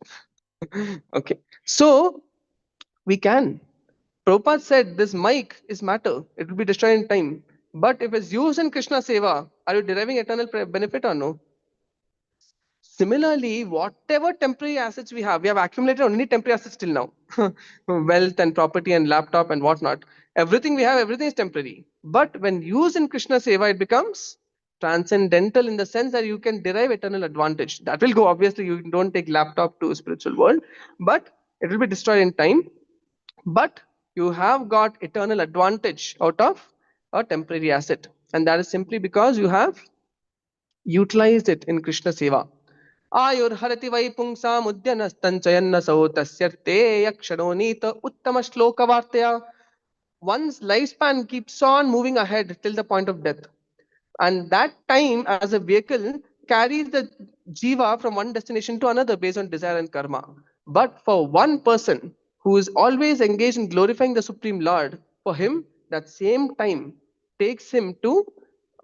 Okay. So we can. Prabhupada said this mic is matter. It will be destroyed in time. But if it's used in Krishna Seva, are you deriving eternal benefit or no? Similarly, whatever temporary assets we have accumulated only temporary assets till now. Wealth and property and laptop and whatnot. Everything we have, everything is temporary. But when used in Krishna Seva, it becomes transcendental in the sense that you can derive eternal advantage. That will go, obviously, you don't take laptop to spiritual world, but it will be destroyed in time. But you have got eternal advantage out of a temporary asset. And that is simply because you have utilized it in Krishna Seva. आयुर्हरति why पुंसामुद्यनस्तञ्चयन्नसौ तस्यर्थे यक्षणोनीत उत्तमश्लोकवार्तया. One's lifespan keeps on moving ahead till the point of death. And that time as a vehicle carries the jiva from one destination to another based on desire and karma. But for one person who is always engaged in glorifying the Supreme Lord, for him, that same time takes him to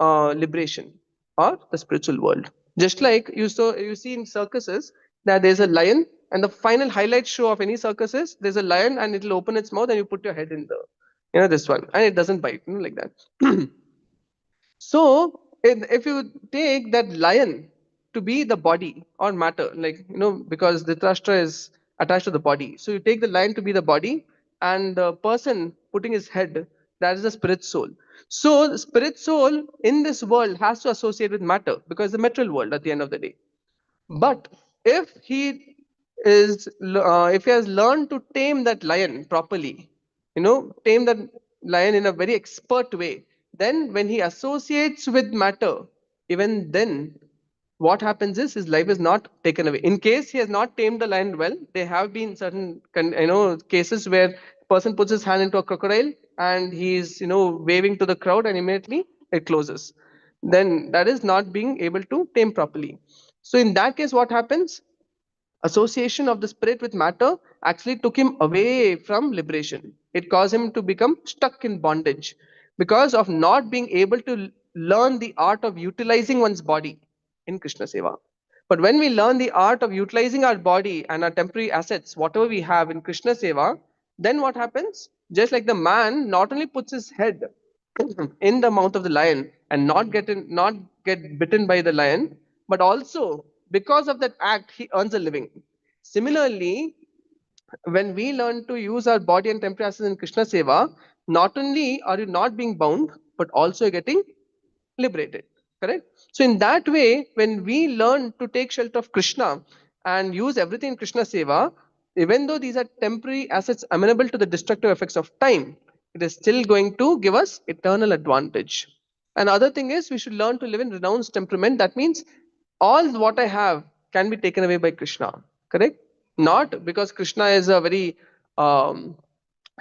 liberation or the spiritual world. Just like you see in circuses that there's a lion, and the final highlight show of any circus is there's a lion and it'll open its mouth and you put your head in this one, and it doesn't bite, like that. So if you take that lion to be the body or matter, like because Dhritarashtra is attached to the body, so you take the lion to be the body, and the person putting his head, that is the spirit soul. So the spirit soul in this world has to associate with matter because the material world at the end of the day. But if he has learned to tame that lion properly, tame that lion in a very expert way, then when he associates with matter, even then, what happens is his life is not taken away. In case he has not tamed the lion well, there have been certain cases where person puts his hand into a crocodile and he's waving to the crowd and immediately it closes. Then that is not being able to tame properly. So in that case, what happens? Association of the spirit with matter actually took him away from liberation. It caused him to become stuck in bondage because of not being able to learn the art of utilizing one's body in Krishna Seva. But when we learn the art of utilizing our body and our temporary assets, whatever we have in Krishna Seva, then what happens? Just like the man not only puts his head in the mouth of the lion and not get bitten by the lion, but also because of that act he earns a living. Similarly, when we learn to use our body and temporary assets in Krishna Seva, not only are you not being bound, but also getting liberated. Correct? So in that way, when we learn to take shelter of Krishna and use everything in Krishna Seva, even though these are temporary assets amenable to the destructive effects of time, it is still going to give us eternal advantage. And other thing is we should learn to live in renounced temperament. That means all what I have can be taken away by Krishna. Correct? Not because Krishna is a very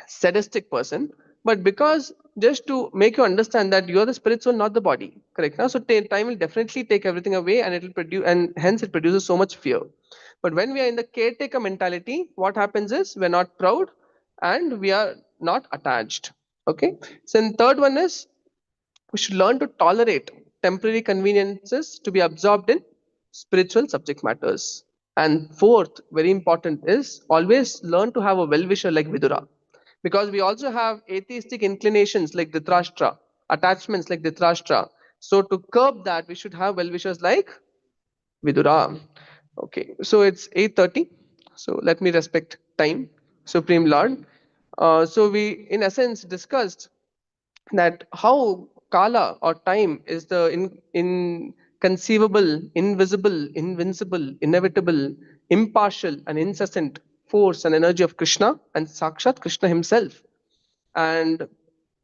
sadistic person, but because just to make you understand that you are the spirit soul, not the body. Correct? Now, so time will definitely take everything away, and it will produce, and hence it produces so much fear. But when we are in the caretaker mentality, what happens is we're not proud and we are not attached. Okay. So, and third one is we should learn to tolerate temporary conveniences to be absorbed in spiritual subject matters. And fourth, very important, is always learn to have a well-wisher like Vidura. Because we also have atheistic inclinations like Dhritarashtra, attachments like Dhritarashtra. So to curb that, we should have well-wishers like Vidura. Okay, so it's 8:30. So let me respect time, Supreme Lord. So we, in essence, discussed that how kala or time is the inconceivable, invisible, invincible, inevitable, impartial, and incessant force and energy of Krishna and Sakshat Krishna himself. And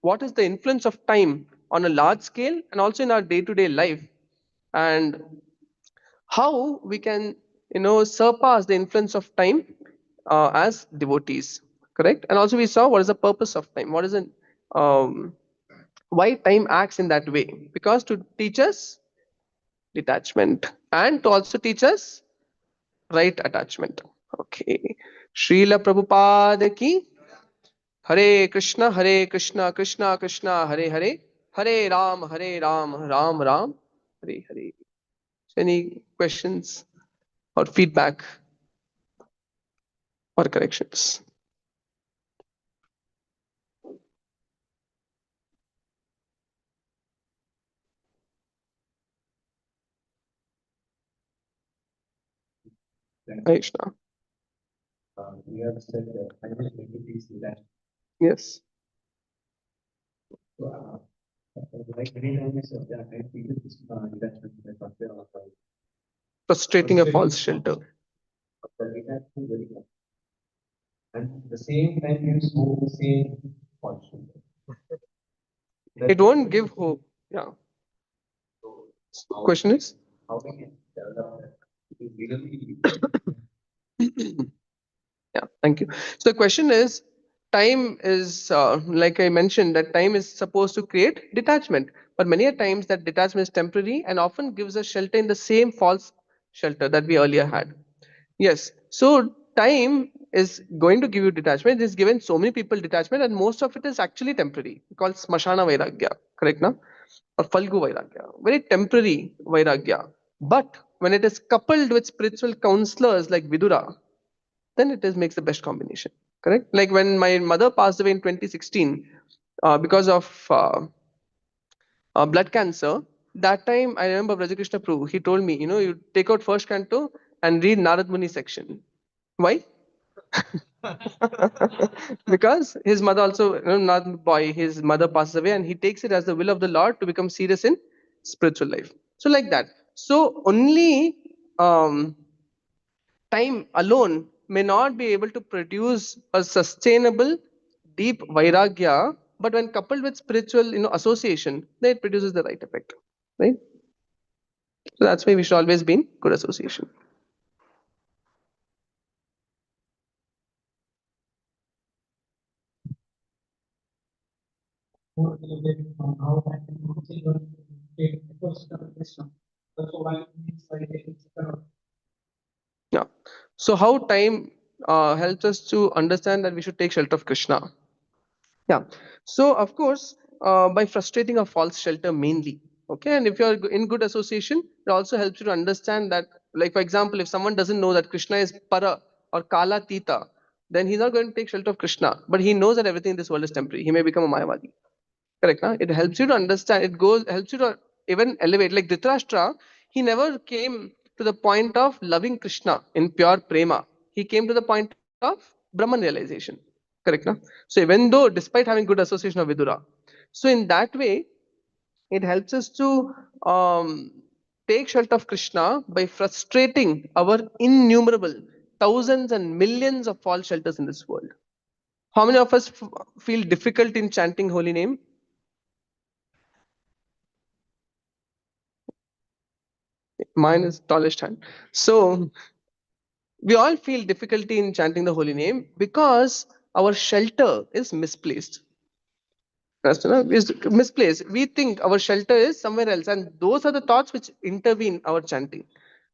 what is the influence of time on a large scale and also in our day-to-day life, and how we can surpass the influence of time as devotees. Correct? And also we saw what is the purpose of time, what is it, um, why time acts in that way, because to teach us detachment and to also teach us right attachment. Okay. Śrīla Prabhupāda ki Hare Krishna, Hare Krishna, Krishna Krishna, Hare Hare, Hare Ram, Hare Ram, Ram Ram, Hare Hare. Any questions or feedback or corrections? Hare Krishna. You have said that I will devotees that. Yes. Like many times that I feel this detachment that Frustrating a false shelter. detachment very much. And at the same time you smoke the same function. It won't give hope. Yeah. Question is? How we can develop that? It is really Yeah, thank you. So the question is, time is like I mentioned that time is supposed to create detachment, but many a times that detachment is temporary and often gives us shelter in the same false shelter that we earlier had. Yes. So time is going to give you detachment. It is given so many people detachment, and most of it is actually temporary. Called smashana vairagya, correct now? Or falgu vairagya, very temporary vairagya. But when it is coupled with spiritual counselors like Vidura, then it is makes the best combination. Correct? Like when my mother passed away in 2016 because of blood cancer. That time I remember Brajakrishna Prabhu, he told me, you take out first canto and read Narad Muni section. Why? Because his mother also, not boy, his mother passes away and he takes it as the will of the Lord to become serious in spiritual life. So like that. So only time alone may not be able to produce a sustainable deep vairagya, but when coupled with spiritual association, then it produces the right effect, right? So that's why we should always be in good association. how I can take Yeah. So how time helps us to understand that we should take shelter of Krishna? Yeah. So of course, by frustrating a false shelter mainly. Okay. And if you are in good association, it also helps you to understand that, like for example, if someone doesn't know that Krishna is para or kala tita, then he's not going to take shelter of Krishna. But he knows that everything in this world is temporary. He may become a Mayavadi. Correct. Huh? It helps you to understand. It helps you to even elevate. Like Dhritarashtra, he never came to the point of loving Krishna in pure prema. He came to the point of Brahman realization. Correct, na? So even though, despite having good association of Vidura, so in that way, it helps us to take shelter of Krishna by frustrating our innumerable thousands and millions of false shelters in this world. How many of us feel difficult in chanting holy name? Mine is tallest hand. So we all feel difficulty in chanting the holy name because our shelter is misplaced. Is misplaced. We think our shelter is somewhere else, and those are the thoughts which intervene our chanting.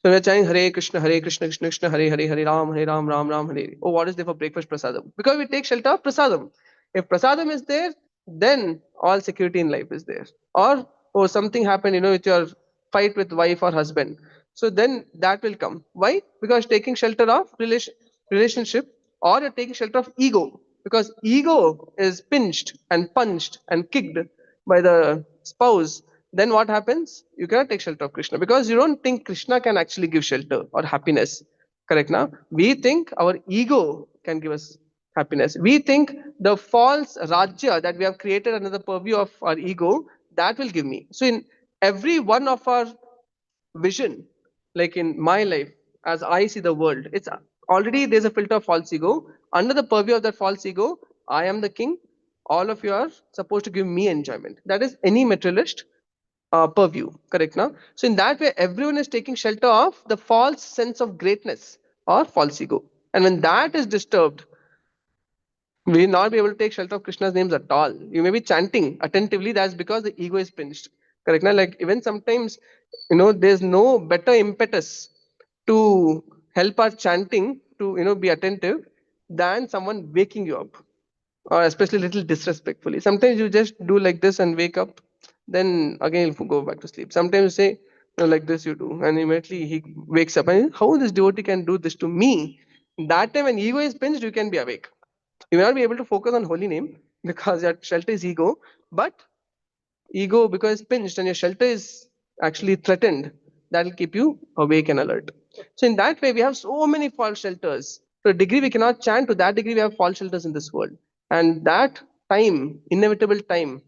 So we are chanting Hare Krishna, Krishna Krishna, Hare Hare, Hare Ram, Ram Ram, Hare. Oh, what is there for breakfast prasadam? Because we take shelter of prasadam. If prasadam is there, then all security in life is there. Or oh, something happened, with your fight with wife or husband. So then that will come. Why? Because taking shelter of relationship, or you're taking shelter of ego, because ego is pinched and punched and kicked by the spouse. Then what happens? You cannot take shelter of Krishna because you don't think Krishna can actually give shelter or happiness. Correct now? We think our ego can give us happiness. We think the false rajya that we have created under the purview of our ego, that will give me. So in every one of our vision, like in my life, as I see the world, it's already there's a filter of false ego. Under the purview of that false ego, I am the king. All of you are supposed to give me enjoyment. That is any materialist purview, correct now? So in that way, everyone is taking shelter of the false sense of greatness or false ego. And when that is disturbed, we will not be able to take shelter of Krishna's names at all. You may be chanting attentively, that's because the ego is pinched. Correct? Now, like even sometimes, there's no better impetus to help our chanting to be attentive than someone waking you up. Or especially little disrespectfully. Sometimes you just do like this and wake up, then again you'll go back to sleep. Sometimes you say, like this you do, and immediately he wakes up. And how this devotee can do this to me? That time when ego is pinched, you can be awake. You may not be able to focus on holy name because your shelter is ego, but ego, because it's pinched and your shelter is actually threatened, that will keep you awake and alert. So in that way, we have so many false shelters. To a degree we cannot chant, to that degree we have false shelters in this world. And that time, inevitable time,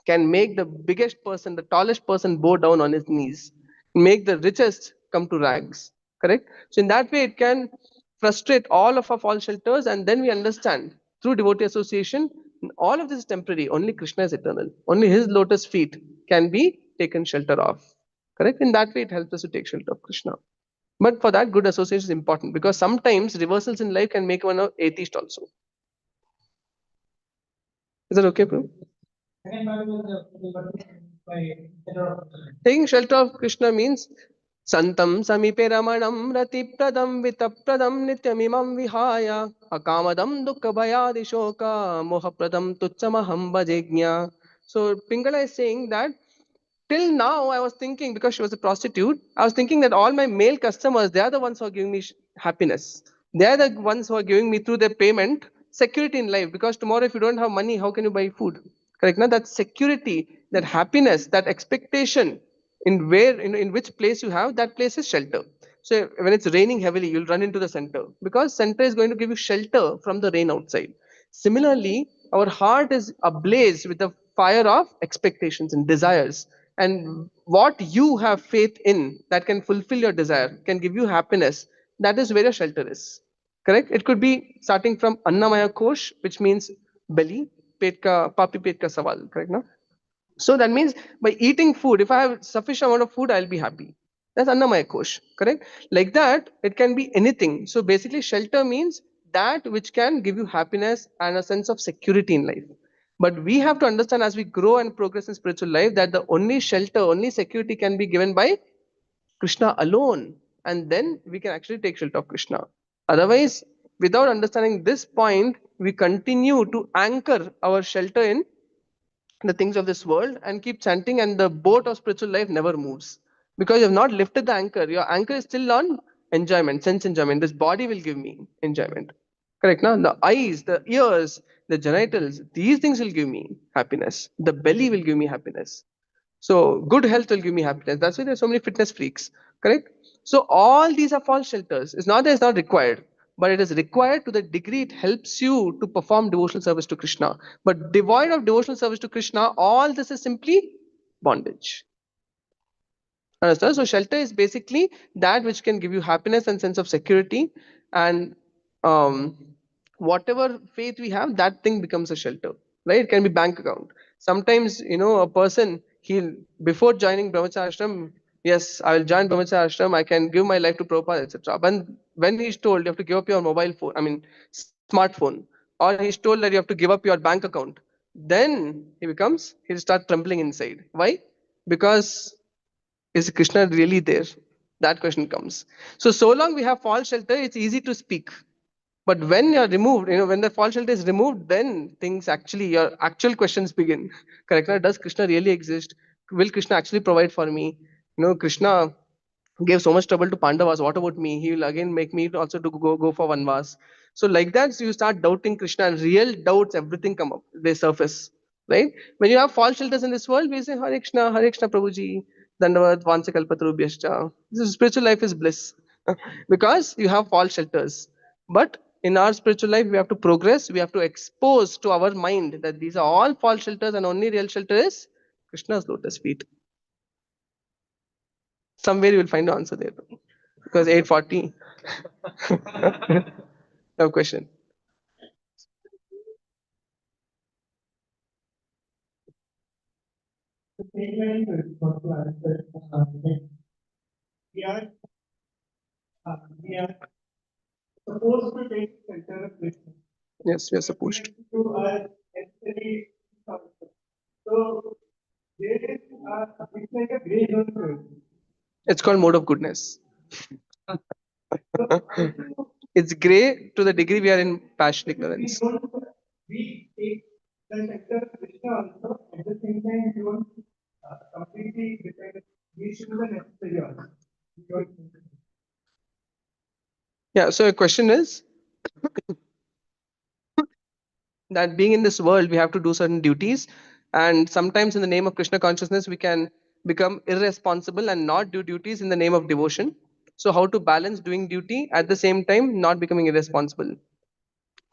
can make the biggest person, the tallest person bow down on his knees, make the richest come to rags. Correct? So in that way, it can frustrate all of our false shelters, and then we understand through devotee association, all of this is temporary. Only Krishna is eternal. Only his lotus feet can be taken shelter of. Correct? In that way, it helps us to take shelter of Krishna. But for that, good association is important because sometimes reversals in life can make one an atheist also. Is that okay, Prabhu? Taking shelter of Krishna means Santam samipe ramanam ratipradam vitapradam nityamimam vihaya akamadam dukkha bhayadishoka mohapradam tuccamaham bhajegnya. So Pingala is saying that till now I was thinking, because she was a prostitute, I was thinking that all my male customers, they are the ones who are giving me happiness. They are the ones who are giving me through their payment security in life, because tomorrow if you don't have money, how can you buy food? Correct? Now that security, that happiness, that expectation in which place you have, that place is shelter. So when it's raining heavily, you'll run into the center because center is going to give you shelter from the rain outside. Similarly, our heart is ablaze with the fire of expectations and desires, and what you have faith in that can fulfill your desire, can give you happiness, that is where your shelter is. Correct? It could be starting from Annamaya Kosh, which means belly, petka, papi petka sawal. Correct? No? So that means by eating food, if I have sufficient amount of food, I'll be happy. That's Annamaya Kosh, correct? Like that, it can be anything. So basically, shelter means that which can give you happiness and a sense of security in life. But we have to understand as we grow and progress in spiritual life that the only shelter, only security can be given by Krishna alone. And then we can actually take shelter of Krishna. Otherwise, without understanding this point, we continue to anchor our shelter in the things of this world and keep chanting, and the boat of spiritual life never moves because you have not lifted the anchor. Your anchor is still on enjoyment, sense enjoyment. This body will give me enjoyment. Correct? Now, the eyes, the ears, the genitals, these things will give me happiness. The belly will give me happiness. So, good health will give me happiness. That's why there's so many fitness freaks. Correct? So, all these are false shelters. It's not that it's not required. but it is required to the degree it helps you to perform devotional service to Krishna. But devoid of devotional service to Krishna, all this is simply bondage. Understand? So shelter is basically that which can give you happiness and sense of security, and um, whatever faith we have, that thing becomes a shelter, right? It can be bank account. Sometimes, a person, he'll, before joining brahmacharya ashram, yes, I will join brahmacharya ashram, I can give my life to Prabhupada, etc. But when he's told you have to give up your mobile phone, I mean smartphone, or he's told that you have to give up your bank account, then he'll start trembling inside. Why? Because is Krishna really there? That question comes. So long we have false shelter, it's easy to speak. But when you're removed, when the false shelter is removed, then things actually, your actual questions begin. Correct? Does Krishna really exist? Will Krishna actually provide for me? Krishna gave so much trouble to Pandavas. What about me? He will again make me also to go for Vanvas. So like that, so you start doubting Krishna, and real doubts, everything come up. They surface, right? When you have false shelters in this world, we say Hare Krishna, Prabhuji, Dandavat, Vansakalpatarubhyascha. This spiritual life is bliss because you have false shelters. But in our spiritual life, we have to progress. We have to expose to our mind that these are all false shelters, and only real shelter is Krishna's lotus feet. Somewhere you will find the answer there, because 8:40. No question. We are, we are supposed to take shelter of Krishna. Yes, we are supposed. To our necessary services. So there is it's like a gray zone. It's called mode of goodness. It's gray to the degree we are in passion ignorance. We take the shelter of Krishna also, at the same time we don't completely depend. We should be necessary also. Yeah, so a question is that being in this world, we have to do certain duties, and sometimes in the name of Krishna consciousness, we can become irresponsible and not do duties in the name of devotion. So how to balance doing duty at the same time not becoming irresponsible?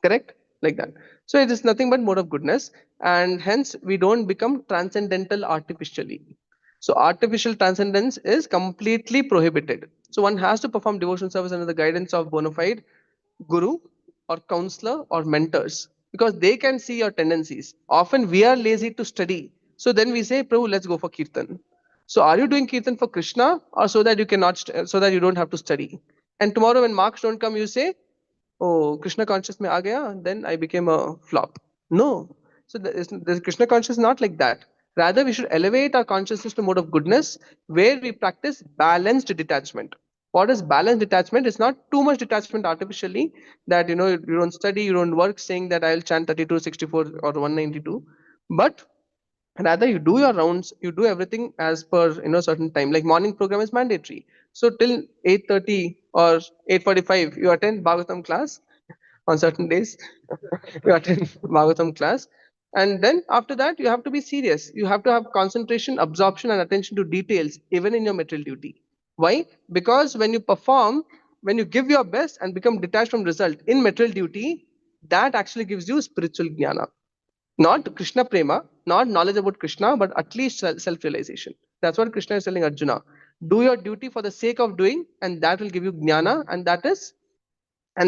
Correct? Like that. So it is nothing but mode of goodness, and hence we don't become transcendental artificially. So artificial transcendence is completely prohibited. So one has to perform devotional service under the guidance of bona fide guru or counselor or mentors, because they can see your tendencies. Often we are lazy to study, so then we say, Prabhu, let's go for kirtan. So are you doing kirtan for Krishna, or so that you cannot so that you don't have to study? And tomorrow when marks don't come, you say, oh, Krishna conscious mein aa gaya, then I became a flop. No. So the Krishna conscious is not like that. Rather, we should elevate our consciousness to mode of goodness, where we practice balanced detachment. What is balanced detachment? It's not too much detachment artificially, that you don't study, you don't work, saying that I'll chant 32, 64 or 192. But rather, you do your rounds, you do everything as per certain time. Like morning program is mandatory, so till 8:30 or 8:45 you attend Bhagavatam class. On certain days you attend Bhagavatam class, and then after that you have to be serious. You have to have concentration, absorption and attention to details even in your material duty. Why? Because when you perform, when you give your best and become detached from result in material duty, that actually gives you spiritual jnana. Not Krishna prema, not knowledge about Krishna, but at least self-realization. That's what Krishna is telling Arjuna. Do your duty for the sake of doing, and that will give you jnana, and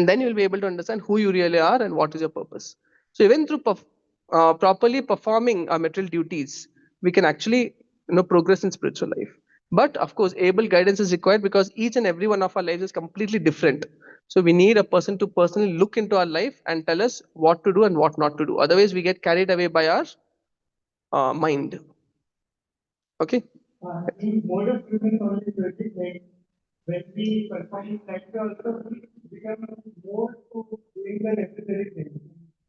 then you will be able to understand who you really are and what is your purpose. So even through properly performing our material duties, we can actually progress in spiritual life. But of course, able guidance is required, because each and every one of our lives is completely different. So we need a person to personally look into our life and tell us what to do and what not to do. Otherwise, we get carried away by our mind. Okay. In mode of human knowledge, like when we perform factor also, we become more to doing the necessary things.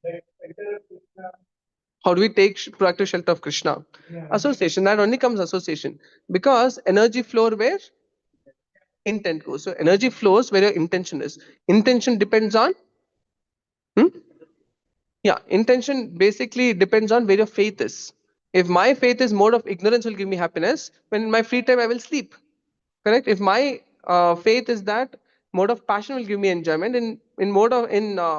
Like better Krishna. How do we take proactive shelter of Krishna? Yeah. Association. That only comes association, because energy flow where intent goes. So energy flows where your intention is. Intention depends on. Hmm? Yeah, intention basically depends on where your faith is. If my faith is mode of ignorance will give me happiness, when in my free time I will sleep. Correct? If my faith is that Mode of passion will give me enjoyment. In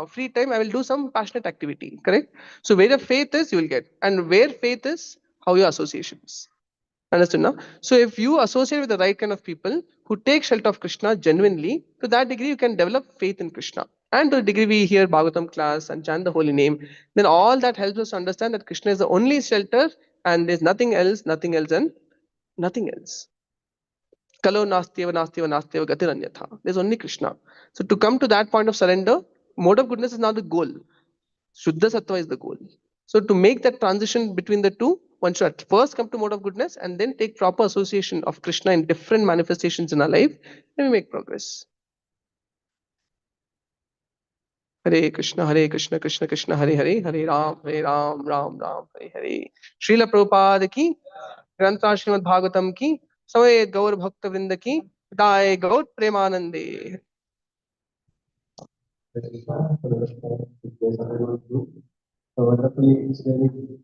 free time, I will do some passionate activity. Correct. So where the faith is, you will get, and where faith is, how your association is. Understood now? So if you associate with the right kind of people who take shelter of Krishna genuinely, to that degree you can develop faith in Krishna. And to the degree we hear Bhagavatam class and chant the holy name, then all that helps us understand that Krishna is the only shelter and there's nothing else, and nothing else. Kalo nastyeva nastyeva nastyeva gatiranyatha. There's only Krishna. So to come to that point of surrender, mode of goodness is now the goal. Shuddha Sattva is the goal. So to make that transition between the two, one should at first come to mode of goodness and then take proper association of Krishna in different manifestations in our life, and we make progress. Hare Krishna, Krishna Krishna, Hare Hare, Hare Ram, Ram Ram, Hare Hare. Śrīla Prabhupāda ki, Granth Śrīmad-Bhāgavatam ki, Samayet Gaur Bhakta Vrinda ki, Daye Gaur Premanande. So wonderfully explaining